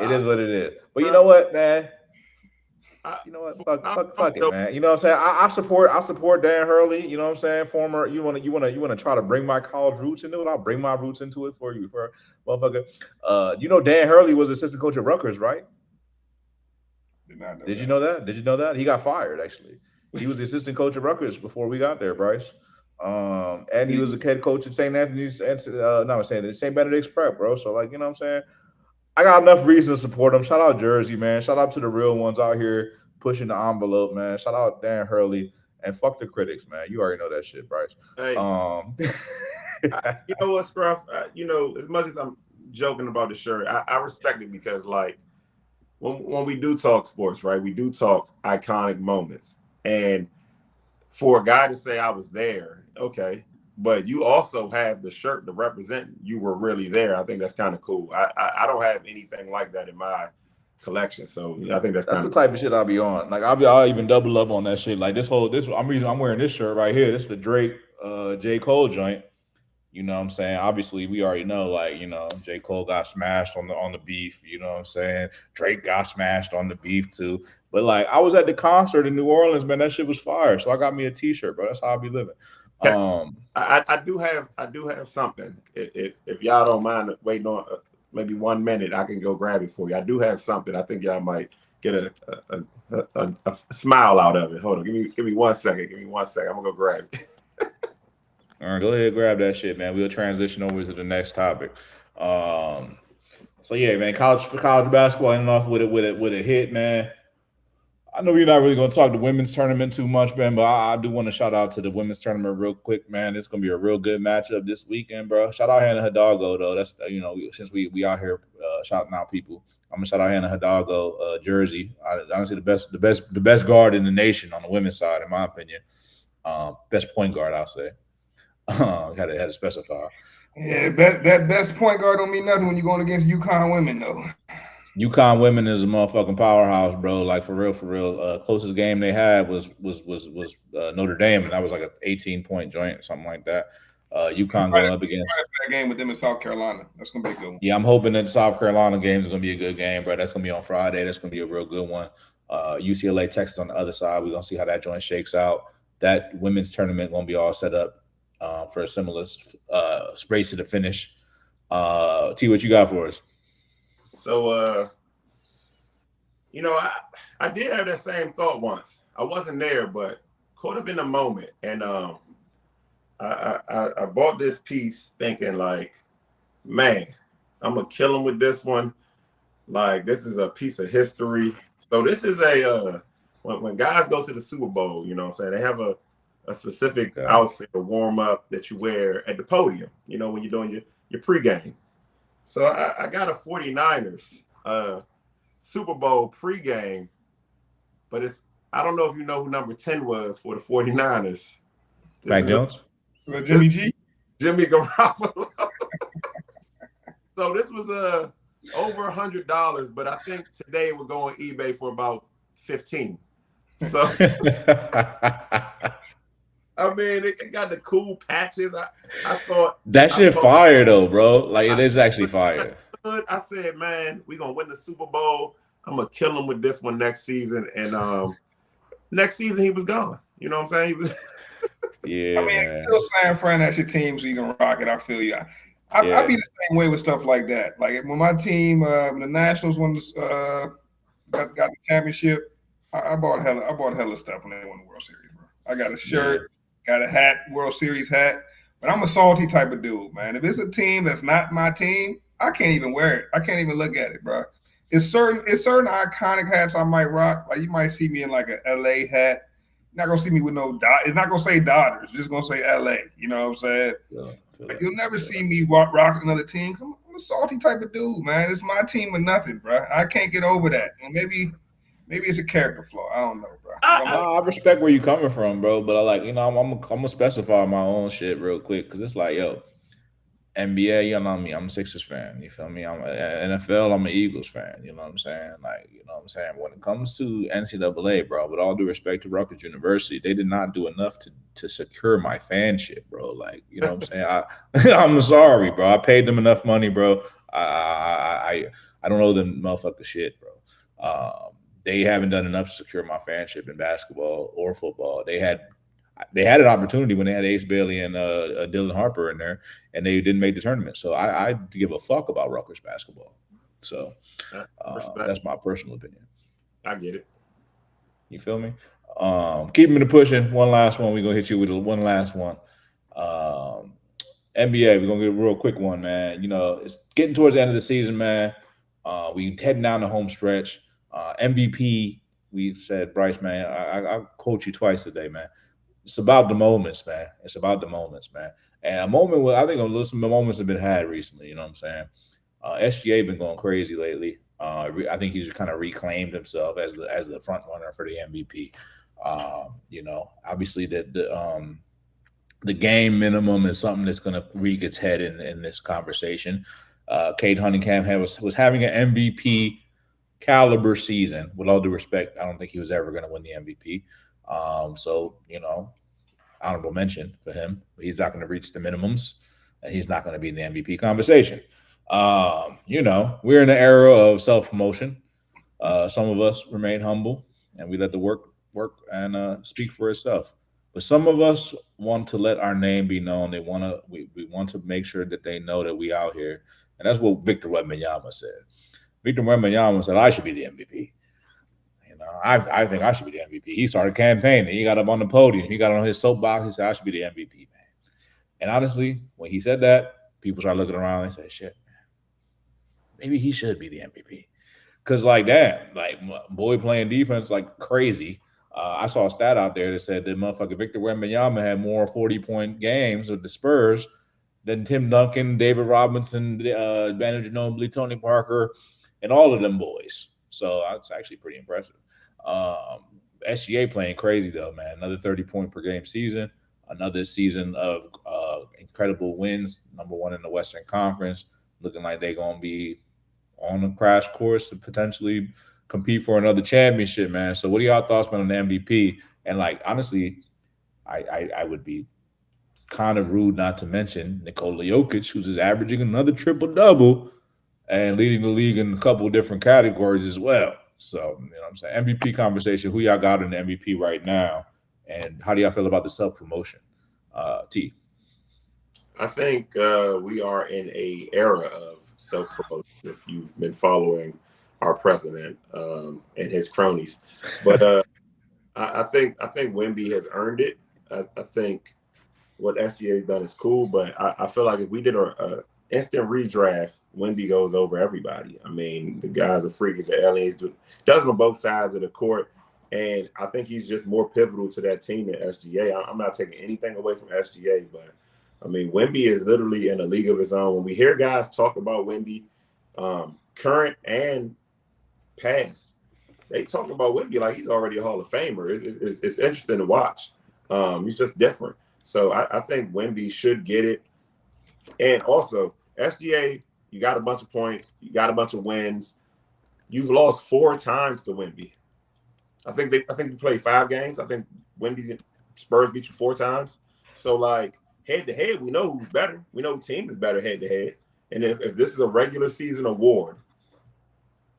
It is what it is. But you know what, man? You know what? Fuck it, man. You know what I'm saying? I support Dan Hurley. You know what I'm saying? Former. You want to try to bring my college roots into it? I'll bring my roots into it for you, for motherfucker. You know Dan Hurley was assistant coach at Rutgers, right? Did you know that? Did you know that? He got fired actually. He was the assistant coach at Rutgers before we got there, Bryce. And he was a head coach at St. Anthony's and St. Benedict's Prep, bro. So like, you know what I'm saying? I got enough reason to support him. Shout out Jersey, man. Shout out to the real ones out here pushing the envelope, man. Shout out Dan Hurley and fuck the critics, man. You already know that shit, Bryce. Hey, you know what, Scruff? You know, as much as I'm joking about the shirt, I respect it because, like, when we do talk sports, right, we do talk iconic moments. And for a guy to say I was there, okay, but you also have the shirt to represent you were really there. I think that's kind of cool. I don't have anything like that in my collection, so I think that's the type of shit I'll be on. Like I'll even double up on that shit. Like I'm wearing this shirt right here. This is the Drake J. Cole joint. You know what I'm saying? Obviously, we already know, like, you know, J. Cole got smashed on the beef, you know what I'm saying? Drake got smashed on the beef too. But like I was at the concert in New Orleans, man, that shit was fire. So I got me a t-shirt, bro. That's how I be living. I do have something. If y'all don't mind waiting on maybe 1 minute, I can go grab it for you. I do have something. I think y'all might get a smile out of it. Hold on, give me 1 second. Give me 1 second. I'm gonna go grab it. All right, go ahead, grab that shit, man. We'll transition over to the next topic. So yeah, man, college basketball ending off with a hit, man. I know you're not really going to talk the women's tournament too much, man, but I do want to shout out to the women's tournament real quick, man. It's going to be a real good matchup this weekend, bro. Shout out Hannah Hidalgo, though. That's, you know, since we out here shouting out people, I'm gonna shout out Hannah Hidalgo, Jersey. Honestly, the best guard in the nation on the women's side, in my opinion. Best point guard, I'll say. Had to specify. Yeah, that best point guard don't mean nothing when you're going against UConn women, though. UConn women is a motherfucking powerhouse, bro. Like for real. Closest game they had was Notre Dame, and that was like an 18-point joint or something like that. UConn going up against that game with them in South Carolina. That's gonna be a good one. Yeah, I'm hoping that the South Carolina game is gonna be a good game, bro. That's gonna be on Friday. That's gonna be a real good one. UCLA, Texas on the other side. We're gonna see how that joint shakes out. That women's tournament gonna be all set up for a similar race to the finish. T, what you got for us? So, you know, I did have that same thought once. I wasn't there, but caught up in the moment. And I bought this piece thinking like, man, I'm going to kill him with this one. Like, this is a piece of history. So this is when guys go to the Super Bowl, you know what I'm saying, they have a specific outfit or warm up that you wear at the podium, you know, when you're doing your pregame. So I got a 49ers Super Bowl pregame, but I don't know if you know who number 10 was for the 49ers. Mac Jones? Jimmy G? Jimmy Garoppolo. So this was over $100, but I think today we're going eBay for about 15. So I mean, it got the cool patches. I thought that shit fire though, bro. Like it is actually fire. I said, man, we're gonna win the Super Bowl. I'm gonna kill him with this one next season. And next season he was gone. You know what I'm saying? He was yeah. I mean, still San Fran, that's your team, so you can rock it. I feel you. I be the same way with stuff like that. Like when my team, when the Nationals won got the championship, I bought hella stuff when they won the World Series, bro. I got a shirt, got a hat, World Series hat. But I'm a salty type of dude, man. If it's a team that's not my team, I can't even wear it. I can't even look at it, bro. It's certain iconic hats I might rock. Like you might see me in like a LA hat. You're not gonna see me with no dot. It's not gonna say Dodgers. It's just gonna say LA. You know what I'm saying? Like you'll never see me rock another team. I'm a salty type of dude, man. It's my team or nothing, bro. I can't get over that. Maybe it's a character flaw. I don't know, bro. I respect where you coming from, bro. But I like, I'm gonna specify my own shit real quick because it's like, yo, NBA, you know me, I'm a Sixers fan. You feel me? I'm NFL, I'm an Eagles fan. You know what I'm saying? Like, you know what I'm saying? When it comes to NCAA, bro, with all due respect to Rutgers University, they did not do enough to secure my fanship, bro. Like, you know what I'm saying? I'm sorry, bro. I paid them enough money, bro. I don't owe them motherfucker shit, bro. They haven't done enough to secure my fanship in basketball or football. They had an opportunity when they had Ace Bailey and Dylan Harper in there, and they didn't make the tournament. So I give a fuck about Rutgers basketball. So that's my personal opinion. I get it. You feel me? Keeping it pushing. One last one. We're gonna hit you with one last one. NBA. We're gonna get a real quick one, man. You know, it's getting towards the end of the season, man. We heading down the home stretch. MVP. We've said, Bryce, man. I quote you twice today, man. It's about the moments, man. It's about the moments, man. And a moment where I think some moments have been had recently. You know what I'm saying? SGA been going crazy lately. I think he's kind of reclaimed himself as the front runner for the MVP. You know, obviously the game minimum is something that's going to reek its head in this conversation. Cade Cunningham was having an MVP caliber season. With all due respect, I don't think he was ever going to win the MVP. So, you know, honorable mention for him. He's not going to reach the minimums, and he's not going to be in the MVP conversation. You know, we're in an era of self-promotion. Some of us remain humble, and we let the work and speak for itself. But some of us want to let our name be known. We want to make sure that they know that we out here. And that's what Victor Wembanyama said. Victor Wembanyama said, I should be the MVP. I think I should be the MVP. He started campaigning. He got up on the podium. He got on his soapbox. He said, I should be the MVP, man. And honestly, when he said that, people started looking around and say, shit, man, maybe he should be the MVP. Because like that, like boy playing defense like crazy. I saw a stat out there that said that motherfucker Victor Wembanyama had more 40-point games with the Spurs than Tim Duncan, David Robinson, Manu Ginobili, Tony Parker, and all of them boys. So that's actually pretty impressive. SGA playing crazy though, man. Another 30-point per game season, another season of incredible wins. Number one in the Western Conference, looking like they're gonna be on a crash course to potentially compete for another championship, man. So, what are y'all thoughts on the MVP? And like, honestly, I would be kind of rude not to mention Nikola Jokic, who's just averaging another triple-double and leading the league in a couple of different categories as well. So, you know what I'm saying? MVP conversation. Who y'all got in the MVP right now? And how do y'all feel about the self-promotion? T. I think we are in a era of self-promotion if you've been following our president and his cronies. But I think Wemby has earned it. I think what SGA has done is cool, but I feel like if we did a instant redraft, Wemby goes over everybody. I mean, the guy's a freak. He's an alien. He does on both sides of the court. And I think he's just more pivotal to that team than SGA. I'm not taking anything away from SGA, but I mean, Wemby is literally in a league of his own. When we hear guys talk about Wemby, current and past, they talk about Wemby like he's already a Hall of Famer. It's interesting to watch. He's just different. So I think Wemby should get it. And also, SGA, you got a bunch of points. You got a bunch of wins. You've lost 4 times to Wemby. I think you played 5 games. I think Wemby Spurs beat you 4 times. So, like, head-to-head, we know who's better. We know the team is better head-to-head. And if this is a regular season award,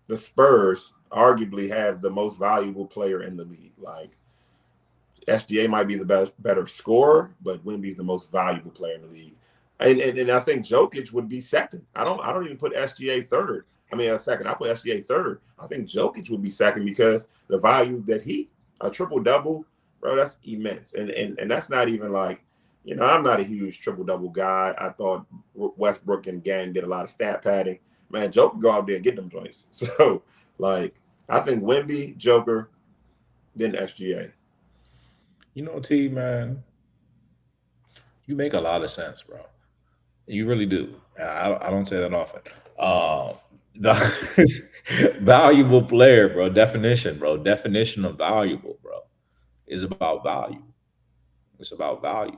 the Spurs arguably have the most valuable player in the league. Like, SGA might be the better scorer, but Wemby's the most valuable player in the league. And I think Jokic would be second. I don't even put SGA third. I mean, second. I put SGA third. I think Jokic would be second because the value that a triple-double, bro, that's immense. And that's not even like, I'm not a huge triple-double guy. I thought Westbrook and Gang did a lot of stat padding. man, Joker go out there and get them joints. So, like, I think Wemby, Joker, then SGA. You know, T, man, you make a lot of sense, bro. You really do. I don't say that often. Valuable player, bro. Definition, bro. Definition of valuable, bro, is about value. It's about value,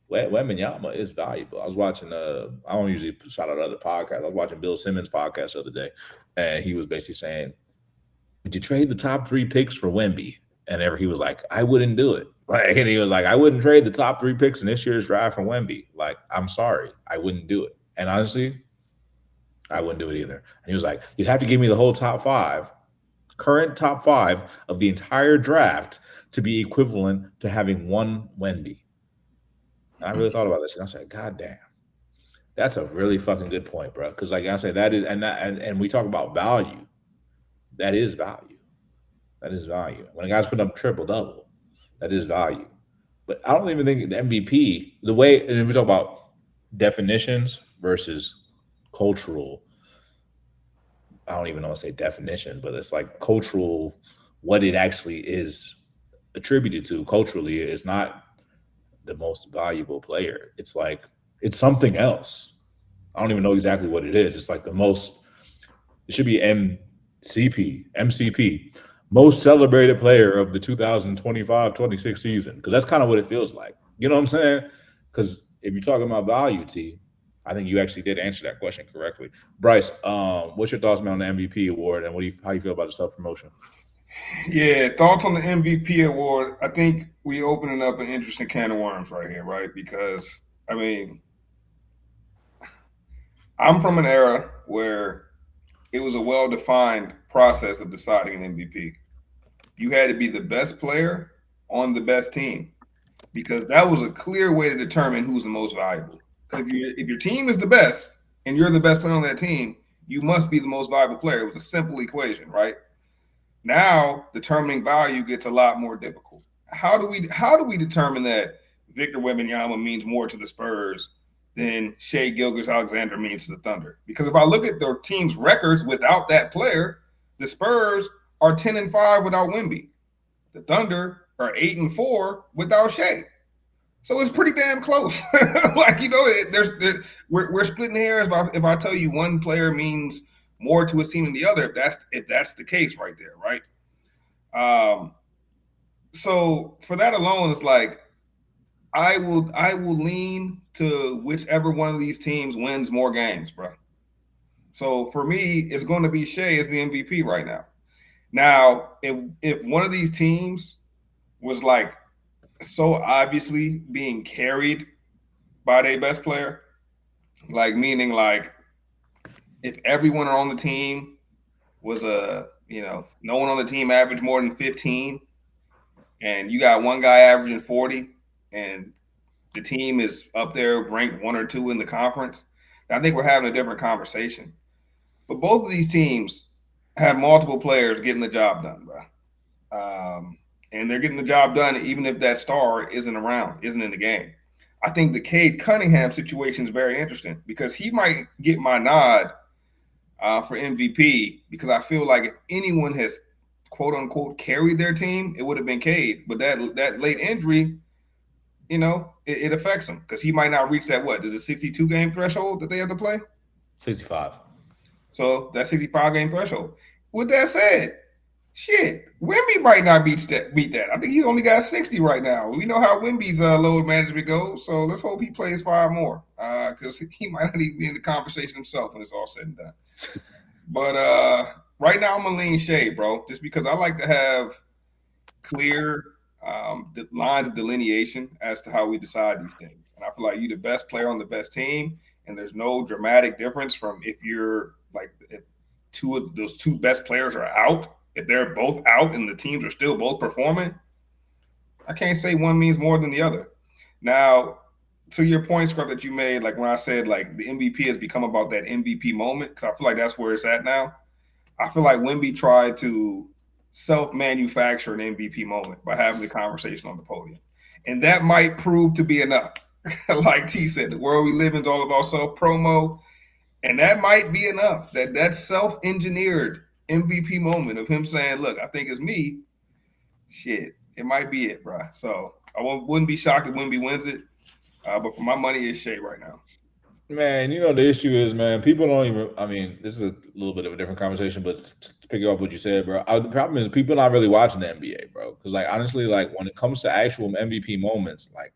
bro. Wembanyama is valuable. I was watching. I don't usually shout out other podcasts. I was watching Bill Simmons' podcast the other day, and he was basically saying, "Would you trade the top 3 picks for Wemby?" And he was like, "I wouldn't do it." Like, and he was like, "I wouldn't trade the top 3 picks in this year's draft for Wemby." Like, I'm sorry, I wouldn't do it. And honestly, I wouldn't do it either. And he was like, "You'd have to give me the whole top 5, current top 5 of the entire draft to be equivalent to having one Wemby." And I really thought about this, and I said, "God damn, that's a really fucking good point, bro." Because, like I said, that is, and we talk about value. That is value. That is value. When a guy's putting up triple double, that is value. But I don't even think the MVP, the way, and we talk about definitions versus cultural. I don't even know how to say definition, but it's like cultural, what it actually is attributed to culturally is not the most valuable player. It's like, it's something else. I don't even know exactly what it is. It's like the most, it should be MCP, most celebrated player of the 2025-26 season, because that's kind of what it feels like. You know what I'm saying? Because if you're talking about value, T, I think you actually did answer that question correctly. Bryce, what's your thoughts, man, on the MVP award, and how you feel about the self-promotion? Yeah, thoughts on the MVP award. I think we opening up an interesting can of worms right here, right? Because, I mean, I'm from an era where it was a well-defined process of deciding an MVP. You had to be the best player on the best team, because that was a clear way to determine who's the most valuable. Because if your team is the best and you're the best player on that team, you must be the most valuable player. It was a simple equation, right? Now determining value gets a lot more difficult. How do we determine that Victor Wembanyama means more to the Spurs than Shai Gilgeous-Alexander means to the Thunder? Because if I look at their team's records without that player, the Spurs are 10-5 without Wemby. The Thunder are 8-4 without Shai. So it's pretty damn close. Like, you know, we're splitting hairs if I tell you one player means more to his team than the other, if that's the case right there, right? So for that alone, it's like I will lean to whichever one of these teams wins more games, bro. So for me, it's going to be Shai as the MVP right now. Now, if one of these teams was like so obviously being carried by their best player, like meaning like if everyone on the team was no one on the team averaged more than 15, and you got one guy averaging 40, and the team is up there ranked 1 or 2 in the conference, I think we're having a different conversation. But both of these teams have multiple players getting the job done, bro. And they're getting the job done even if that star isn't in the game. I think the Cade Cunningham situation is very interesting because he might get my nod for MVP, because I feel like if anyone has quote unquote carried their team, it would have been Cade. But that late injury, you know, it affects him because he might not reach that, what is it, 62 game threshold that they have to play? 65. So that 65 game threshold. With that said, shit, Wemby might not beat that. I think he's only got 60 right now. We know how Wemby's load management goes, so let's hope he plays 5 more, because he might not even be in the conversation himself when it's all said and done. But right now I'm gonna lean Shai, bro, just because I like to have clear the lines of delineation as to how we decide these things. And I feel like you're the best player on the best team, and there's no dramatic difference from if you're like if those two best players are out. If they're both out and the teams are still both performing, I can't say one means more than the other. Now, to your point, Scrub, that you made, like when I said like the MVP has become about that MVP moment, because I feel like that's where it's at now. I feel like Wemby tried to self-manufacture an MVP moment by having the conversation on the podium. And that might prove to be enough. Like T said, the world we live in is all about self-promo. And that might be enough. That self-engineered MVP moment of him saying, "Look, I think it's me." Shit, it might be it, bro. So I wouldn't be shocked if Wemby wins it. But for my money, it's Shea right now. Man, you know the issue is, man, people don't even. I mean, this is a little bit of a different conversation, but to pick up what you said, bro, the problem is people not really watching the NBA, bro. Because like honestly, like when it comes to actual MVP moments, like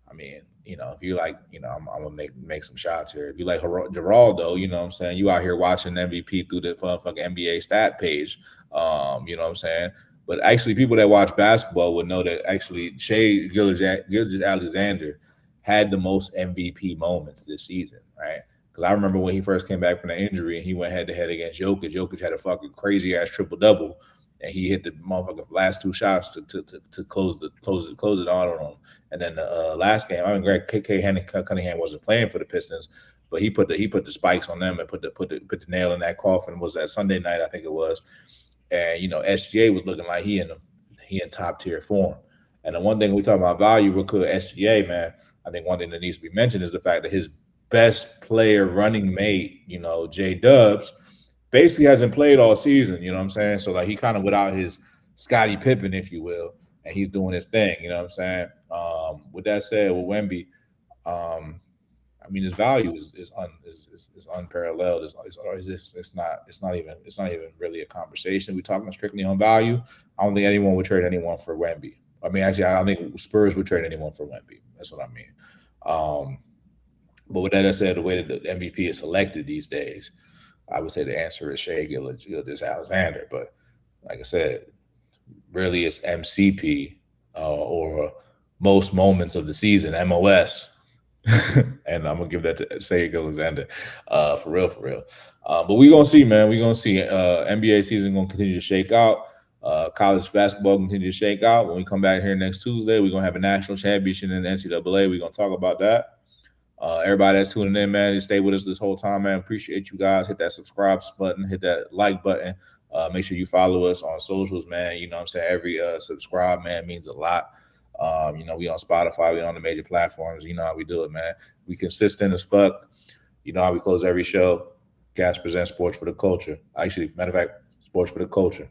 I mean, you know, if you like, you know, I'm gonna make some shots here. If you like Geraldo, you know what I'm saying? You out here watching MVP through the fucking NBA stat page. You know what I'm saying? But actually, people that watch basketball would know that actually Shea Gilgeous-Alexander had the most MVP moments this season, right? Because I remember when he first came back from the injury and he went head to head against Jokic. Jokic had a fucking crazy ass triple double, and he hit the motherfucking last two shots to close it on him. And then the last game, I mean, Greg Cunningham wasn't playing for the Pistons, but he put the spikes on them and put the nail in that coffin. Was that Sunday night? I think it was. And you know, SGA was looking like he in top tier form. And the one thing we talk about value real quick, SGA, man, I think one thing that needs to be mentioned is the fact that his best player running mate, you know, J Dubs, basically hasn't played all season. You know what I'm saying? So like he kind of without his Scottie Pippen, if you will, and he's doing his thing. You know what I'm saying? With that said, with Wemby, I mean his value is unparalleled. It's not even really a conversation. We're talking strictly on value. I don't think anyone would trade anyone for Wemby. I mean, actually, I don't think Spurs would trade anyone for Wemby. That's what I mean. But with that said, the way that the MVP is selected these days, I would say the answer is Shea Gilgeous-Alexander. But like I said, really it's MCP or most moments of the season, MOS. And I'm gonna give that to Shea Gilgeous-Alexander for real. But we're gonna see, man. We're gonna see. NBA season gonna continue to shake out. College basketball continue to shake out. When we come back here next Tuesday, we're gonna have a national championship in the NCAA. We're gonna talk about that. Everybody that's tuning in, man, you stay with us this whole time, man. Appreciate you guys. Hit that subscribe button, hit that like button. Make sure you follow us on socials, man. You know what I'm saying? Every subscribe, man, means a lot. You know, we on Spotify, we on the major platforms. You know how we do it, man. We consistent as fuck. You know how we close every show. Gas presents Sports for the Culture. Actually, matter of fact, Sports for the Culture.